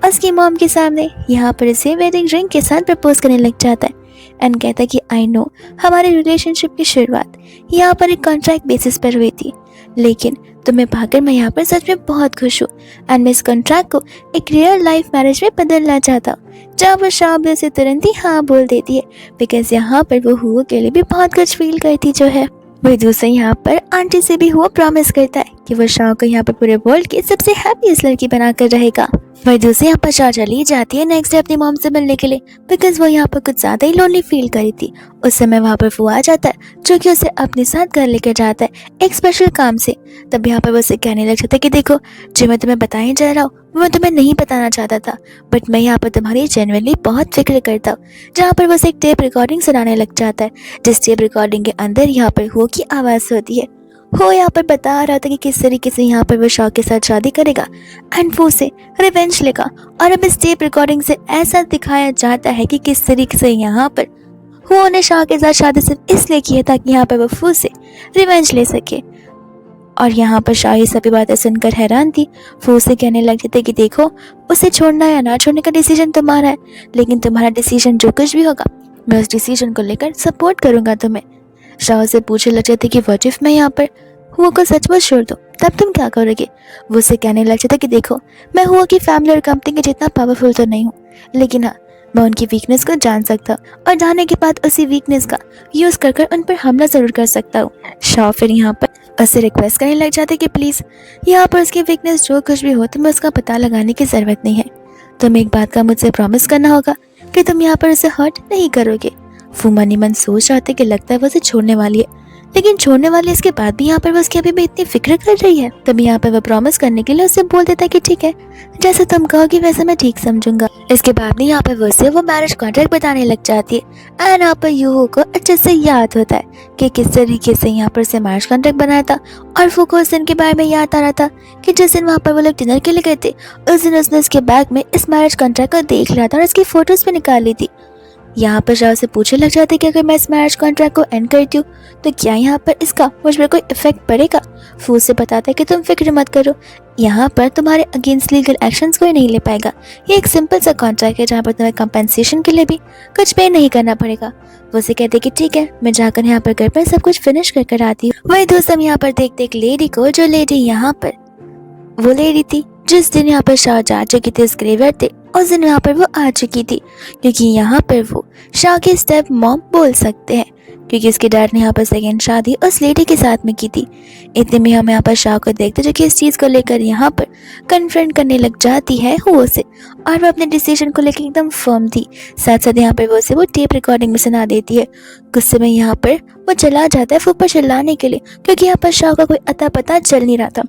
उसकी मॉम के सामने यहाँ पर इसे वेडिंग रिंग के साथ प्रपोज करने लग जाता है एंड कहता है कि आई नो हमारे रिलेशनशिप की शुरुआत यहाँ पर एक कॉन्ट्रैक्ट बेसिस पर हुई थी, लेकिन तुम्हें पाकर मैं यहाँ पर सच में बहुत खुश हूँ एंड मैं इस कॉन्ट्रैक्ट को एक रियल लाइफ मैरिज में बदलना चाहता हूँ। जहाँ पर शाह भी उसे तुरंत ही हाँ बोल देती है बिकॉज यहाँ पर वो हुआ के लिए भी बहुत कुछ फील करती जो है। वही दूसरे यहाँ पर आंटी से भी हुआ प्रॉमिस करता है कि वो शाह को यहाँ पर पूरे वर्ल्ड की सबसे हैप्पीएस्ट लड़की बनाकर रहेगा। वही दूसरी यहाँ पर शाह चली जाती है नेक्स्ट डे अपनी मॉम से मिलने के लिए बिकॉज वो यहाँ पर कुछ ज्यादा ही लोनली फील करी थी। उस समय वहाँ पर फू आ जाता है जो कि उसे अपने साथ घर लेकर जाता है एक स्पेशल काम से। तब यहाँ पर वो उसे कहने लग जाता है कि देखो जो मैं तुम्हें बताने जा रहा हूँ वो मैं तुम्हें नहीं बताना चाहता था, बट मैं यहाँ पर तुम्हारी जेन्युइनली बहुत फिक्र करता हूँ। जहाँ पर वो उसे एक टेप रिकॉर्डिंग सुनाने लग जाता है जिस टेप रिकॉर्डिंग के अंदर यहाँ पर हो की आवाज़ होती है। हो यहाँ पर बता रहा था कि किस तरीके से यहाँ पर वो शाह के साथ शादी करेगा एंड वो से रिवेंज लेगा। और अब इस टेप रिकॉर्डिंग से ऐसा दिखाया जाता है कि किस तरीके से यहाँ पर वो ने शाह के साथ शादी सिर्फ इसलिए की है ताकि यहाँ पर वो फू से रिवेंज ले सके। और यहाँ पर शाह ये सभी बातें सुनकर हैरान थी। वो उसे कहने लगे थे कि देखो, उसे छोड़ना या ना छोड़ने का डिसीजन तुम्हारा है, लेकिन तुम्हारा डिसीजन जो कुछ भी होगा मैं उस डिसीजन को लेकर सपोर्ट करूंगा तुम्हें। शाह से पूछने लगे थे कि व्हाट इफ मैं यहाँ पर हुआ को सचमुच छोड़ दूँ, तब तुम क्या करोगे। वो उसे कहने लगे थे कि देखो, मैं हुआ की फैमिली और कंपनी के जितना पावरफुल तो नहीं हूँ, लेकिन हाँ, मैं उनकी वीकनेस को जान सकता हूँ और जानने के बाद उसी वीकनेस का यूज कर उन पर हमला जरूर कर सकता हूँ। शाह फिर यहाँ पर उससे रिक्वेस्ट करने लग जाते कि प्लीज यहाँ पर उसकी वीकनेस जो कुछ भी हो तुम्हें उसका पता लगाने की जरूरत नहीं है। तुम्हें एक बात का मुझसे प्रॉमिस करना होगा कि तुम यहाँ पर उसे हर्ट नहीं करोगे। वो मन ही मन सोच रहा था कि लगता है वो उसे छोड़ने वाली है, लेकिन छोड़ने वाली इसके बाद भी यहाँ पर वो उसकी अभी भी इतनी फिक्र कर रही है। तभी यहाँ पर वो प्रॉमिस करने के लिए उसे बोल देता है कि ठीक है, जैसे तुम कहोगी वैसे मैं ठीक समझूंगा। इसके बाद में यहाँ पर वो मैरिज कॉन्ट्रैक्ट बताने लग जाती है एंड यहाँ पर यूहो को अच्छे से याद होता है कि किस तरीके से यहाँ पर उसे मैरिज कॉन्ट्रैक्ट बनाया था। और वो को उस दिन के बारे में याद आ रहा था कि जिस दिन वहाँ पर वो लोग डिनर के लिए गए थे, उस दिन उसने उसके बैग में इस मैरिज कॉन्ट्रैक्ट को देख लिया था और उसकी फोटोज भी निकाल ली थी। यहाँ पर शाह से पूछने लग जाते कि अगर मैं इस मैरिज कॉन्ट्रैक्ट को एंड करती हूँ तो क्या यहाँ पर इसका मुझ पर कोई इफेक्ट पड़ेगा। फूल से बताता है कि तुम फिक्र मत करो, यहाँ पर तुम्हारे अगेंस्ट लीगल एक्शंस कोई नहीं ले पाएगा। ये एक सिंपल सा कॉन्ट्रैक्ट है जहाँ पर तुम्हें कंपेंसेशन के लिए भी कुछ पे नहीं करना पड़ेगा। वो से कहते कि ठीक है, मैं जाकर यहाँ पर घर पर सब कुछ फिनिश कर आती हूँ। वही दोस्त हम यहाँ पर देखते एक लेडी को, जो लेडी यहाँ पर वो लेडी थी जिस दिन यहाँ पर शाह जा चुकी थी उस ग्रेवयार्ड थे, उस दिन यहाँ पर वो आ चुकी थी, क्योंकि यहाँ पर वो शाह की स्टेप मॉम बोल सकते हैं, क्योंकि उसके डैड ने यहाँ पर सेकेंड शादी उस लेडी के साथ में की थी। इतने में हम यहाँ पर शाह को देखते जो कि इस चीज़ को लेकर यहाँ पर कन्फ्रंट करने लग जाती है हुओ से, और वो अपने डिसीजन को लेकर एकदम फर्म थी। साथ साथ यहाँ पर वो टेप रिकॉर्डिंग में सुना देती है। कुछ समय यहाँ पर वो चला जाता है ऊपर चिल्लाने के लिए, क्योंकि यहाँ पर शाह का कोई अता पता चल नहीं रहा था।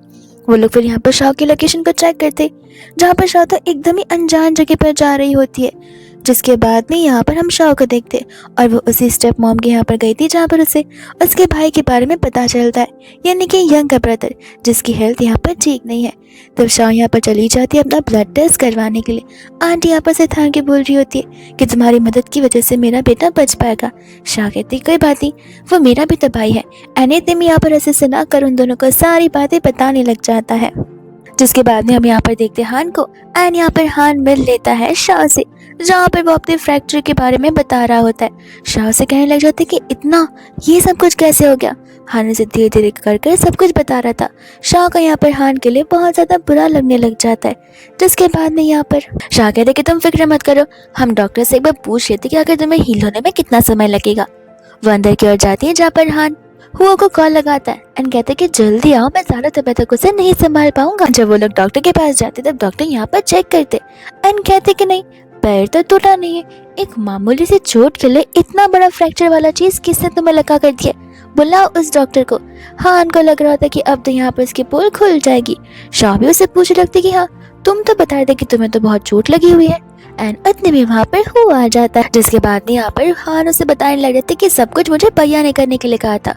वो लोग फिर यहाँ पर शाह की लोकेशन को चेक करते, जहाँ पर शाह तो एकदम ही अनजान जगह पर जा रही होती है। जिसके बाद में यहाँ पर हम शाह को देखते और वो उसी स्टेप मॉम के यहाँ पर गई थी जहाँ पर उसे उसके भाई के बारे में पता चलता है, यानी कि यंग का ब्रदर जिसकी हेल्थ यहाँ पर ठीक नहीं है। तब शाह यहाँ पर चली जाती है अपना ब्लड टेस्ट करवाने के लिए। आंटी यहाँ पर से थैंक यू बोल रही होती है कि तुम्हारी मदद की वजह से मेरा बेटा बच पाएगा। शाह कहती कोई बात नहीं, वो मेरा भी तो भाई है। एनीथिंग यहाँ पर ऐसे सुना कर उन दोनों को सारी बातें बताने लग जाता है। जिसके बाद में हम यहाँ पर देखते हैं हान को, एंड यहाँ पर हान मिल लेता है शाह से, जहाँ पर वो अपने फ्रैक्चर के बारे में बता रहा होता है। शाह से कहने लग जाते कि इतना ये सब कुछ कैसे हो गया। हान उसे धीरे धीरे कर सब कुछ बता रहा था। शाह का यहाँ पर हान के लिए बहुत ज़्यादा बुरा लगने लग जाता है। जिसके बाद में यहाँ पर शाह कहते कि तुम फिक्र मत करो, हम डॉक्टर से एक बार पूछ लेते कि अगर तुम्हें हील होने में कितना समय लगेगा। वो अंदर की ओर जाती है जहाँ पर हान हुआ को कॉल लगाता है एंड कहते कि जल्दी आओ, मैं ज़्यादा तबियत तक उसे नहीं संभाल पाऊंगा। जब वो लोग डॉक्टर के पास जाते तब डॉक्टर यहाँ पर चेक करते एंड कहते कि नहीं, पैर तो टूटा नहीं है, एक मामूली सी चोट के लिए इतना बड़ा फ्रैक्चर वाला चीज किसने तुम्हें लगा कर दिया, बुलाओ उस डॉक्टर को। हाँ, उनको लग रहा था कि अब तो यहाँ पर इसकी पोल खुल जाएगी। शाह भी उसे पूछ लगती कि हाँ, तुम तो बता रहे थे कि तुम्हें तो बहुत चोट लगी हुई है। एंड इतने में वहाँ पर हुआ आ जाता है। जिसके बाद में यहाँ पर हान उसे बताने लग जाते कि सब कुछ मुझे भैया ने करने के लिए कहा था।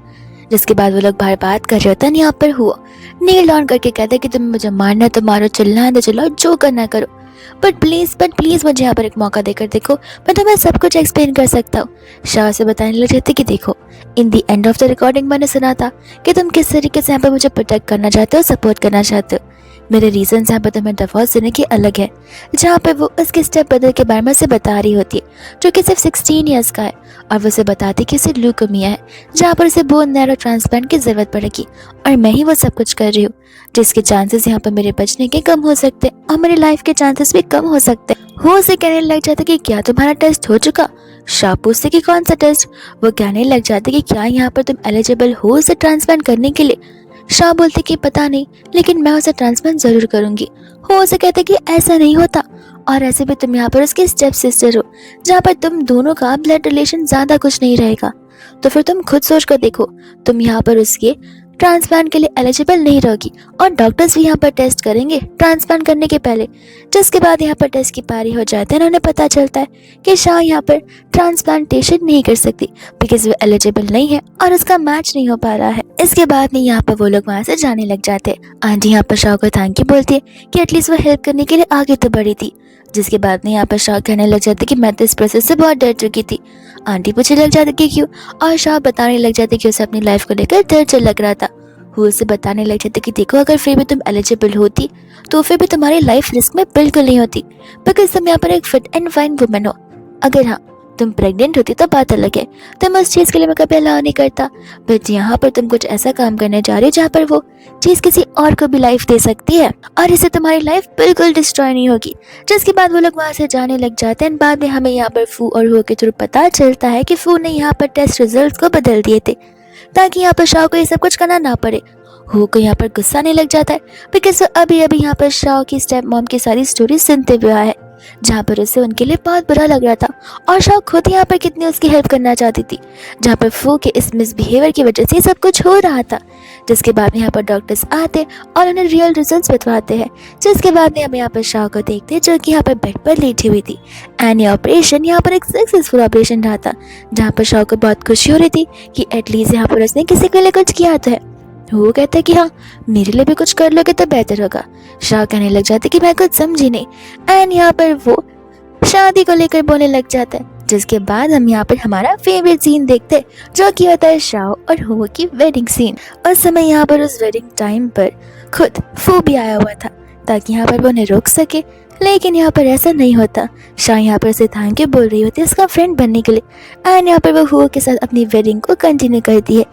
जिसके बाद वो लोग बाहर बात कर रहे होते हैं। यहाँ पर हुआ नील डाउन करके कहते कि तुम मुझे मारना तो मारो, चिल्लाना तो चिल्लाओ, जो करना करो, बट प्लीज मुझे यहाँ पर एक मौका देकर देखो, मैं तुम्हें सब कुछ एक्सप्लेन कर सकता हूँ। शाह से बताने लग जाते कि देखो, इन दी एंड ऑफ द रिकॉर्डिंग मैंने सुना था कि तुम किस तरीके से यहाँ पर मुझे प्रोटेक्ट करना चाहते हो, सपोर्ट करना चाहते हो। मेरे रीजन यहाँ पर तुम्हें डिवोर्स देने की अलग है। जहाँ पर वो उसके स्टेप ब्रदर के बारे में उसे बता रही होती है, जो कि सिर्फ 16 ईयर्स का है, और वो उसे बताती कि उसे ल्यूकेमिया है, जहाँ पर उसे बोन नैरो ट्रांसप्लांट की जरूरत पड़ेगी, और मैं ही वो सब कुछ कर रही हूँ, जिसके चांसेस यहाँ पर मेरे बचने के कम हो सकते हैं और मेरी लाइफ के चांसेस भी कम हो सकते हैं। वो उसे कहने लग जाता कि क्या तुम्हारा टेस्ट हो चुका। शाह पूछते कि कौन सा टेस्ट। वो कहने लग जाते कि क्या यहाँ पर तुम एलिजिबल हो उसे ट्रांसप्लांट करने के लिए। शाह बोलते कि पता नहीं, लेकिन मैं उसे ट्रांसप्लांट जरूर करूंगी। वो उसे कहते कि ऐसा नहीं होता, और ऐसे भी तुम यहाँ पर उसकी स्टेप सिस्टर हो, जहाँ पर तुम दोनों का ब्लड रिलेशन ज्यादा कुछ नहीं रहेगा। तो फिर तुम खुद सोच कर देखो, तुम यहाँ पर उसके ट्रांसप्लांट के लिए एलिजिबल नहीं रहोगी, और डॉक्टर्स भी यहाँ पर टेस्ट करेंगे ट्रांसप्लांट करने के पहले। जिसके बाद यहाँ पर टेस्ट की पारी हो जाती है, उन्हें पता चलता है कि शाह यहाँ पर ट्रांसप्लांटेशन नहीं कर सकती बिकॉज वो एलिजिबल नहीं है और उसका मैच नहीं हो पा रहा है। इसके बाद में यहाँ पर वो लोग वहाँ से जाने लग जाते हैं। आंटी यहाँ पर शाह को थैंक यू बोलती है कि एटलीस्ट वो हेल्प करने के लिए आगे तो बढ़ी थी। जिसके बाद में यहाँ पर शाह कहने लग जाते कि मैं तो इस प्रोसेस से बहुत डर चुकी थी। आंटी पूछने लग जाती कि क्यों, और शाह बताने लग जाते कि उसे अपनी लाइफ को लेकर डर लग रहा था। वो उसे बताने लग जाती कि देखो अगर फिर भी तुम एलिजिबल होती तो फिर भी तुम्हारी लाइफ रिस्क में बिल्कुल नहीं होती, बिकॉज तुम यहाँ पर एक फिट एंड फाइन वुमेन हो। अगर हाँ तुम प्रेग्नेंट होती तो बात अलग है, तुम उस चीज़ के लिए मैं कभी अलाउ नहीं करता, बट यहाँ पर तुम कुछ ऐसा काम करने जा रही हो जहाँ पर वो चीज़ किसी और को भी लाइफ दे सकती है और इससे तुम्हारी लाइफ बिल्कुल डिस्ट्रॉय नहीं होगी। जिसके बाद वो लोग वहाँ से जाने लग जाते हैं। बाद में हमें यहाँ पर फू और हो के थ्रू पता चलता है कि फू ने यहाँ पर टेस्ट रिजल्ट को बदल दिए थे ताकि यहाँ पर शाओ को ये सब कुछ करना ना पड़े। हो को यहाँ पर गुस्सा आने लग जाता है बिकॉज अभी अभी यहाँ पर शाओ की स्टेप मॉम की सारी स्टोरी सुनते हुए आया है, जहाँ पर उसे उनके लिए बहुत बुरा लग रहा था और शाओ खुद यहाँ पर कितनी उसकी हेल्प करना चाहती थी, जहाँ पर फू के इस मिसबिहेवियर की वजह से ये सब कुछ हो रहा था। जिसके बाद में यहाँ पर डॉक्टर्स आते और उन्हें रियल रिजल्ट्स बतवाते हैं। जिसके बाद में हम यहाँ पर शाओ को देखते हैं जो कि यहाँ पर बेड पर लेटी हुई थी एंड ये ऑपरेशन यहाँ पर एक सक्सेसफुल ऑपरेशन रहा था, जहाँ पर शाओ को बहुत खुशी हो रही थी कि एटलीस्ट यहाँ पर उसने किसी के लिए कुछ किया तो है। वो कहता है कि हाँ मेरे लिए भी कुछ कर लोगे तो बेहतर होगा। शाह कहने लग जाते कि मैं कुछ समझी नहीं एंड यहाँ पर वो शादी को लेकर बोलने लग जाता है। जिसके बाद हम यहाँ पर हमारा फेवरेट सीन देखते हैं जो कि होता है शाह और हो की वेडिंग सीन। उस समय यहाँ पर उस वेडिंग टाइम पर खुद फू भी आया हुआ था ताकि यहाँ पर वो उन्हें रोक सके, लेकिन यहाँ पर ऐसा नहीं होता। शाह यहाँ पर से थैंक यू बोल रही होती है उसका फ्रेंड बनने के लिए एंड यहाँ पर वो हुओ के साथ अपनी वेडिंग को कंटिन्यू करती है,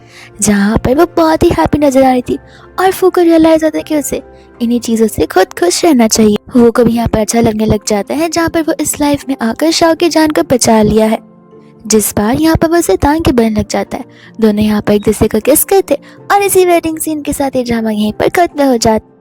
जहाँ पर वो बहुत ही हैप्पी नजर आ रही थी और फू को रियलाइज होता है कि उसे इन्हीं चीज़ों से खुद खुश रहना चाहिए। हुओ को भी यहाँ पर अच्छा लगने लग जाता है जहाँ पर वो इस लाइफ में आकर शाह की जान को बचा लिया है। जिस बार यहाँ पर वो उसे थैंक यू बोलने लग जाता है। दोनों यहाँ पर एक दूसरे को किस करते और इसी वेडिंग सीन के साथ ये ड्रामा यहीं पर खत्म हो जाता है।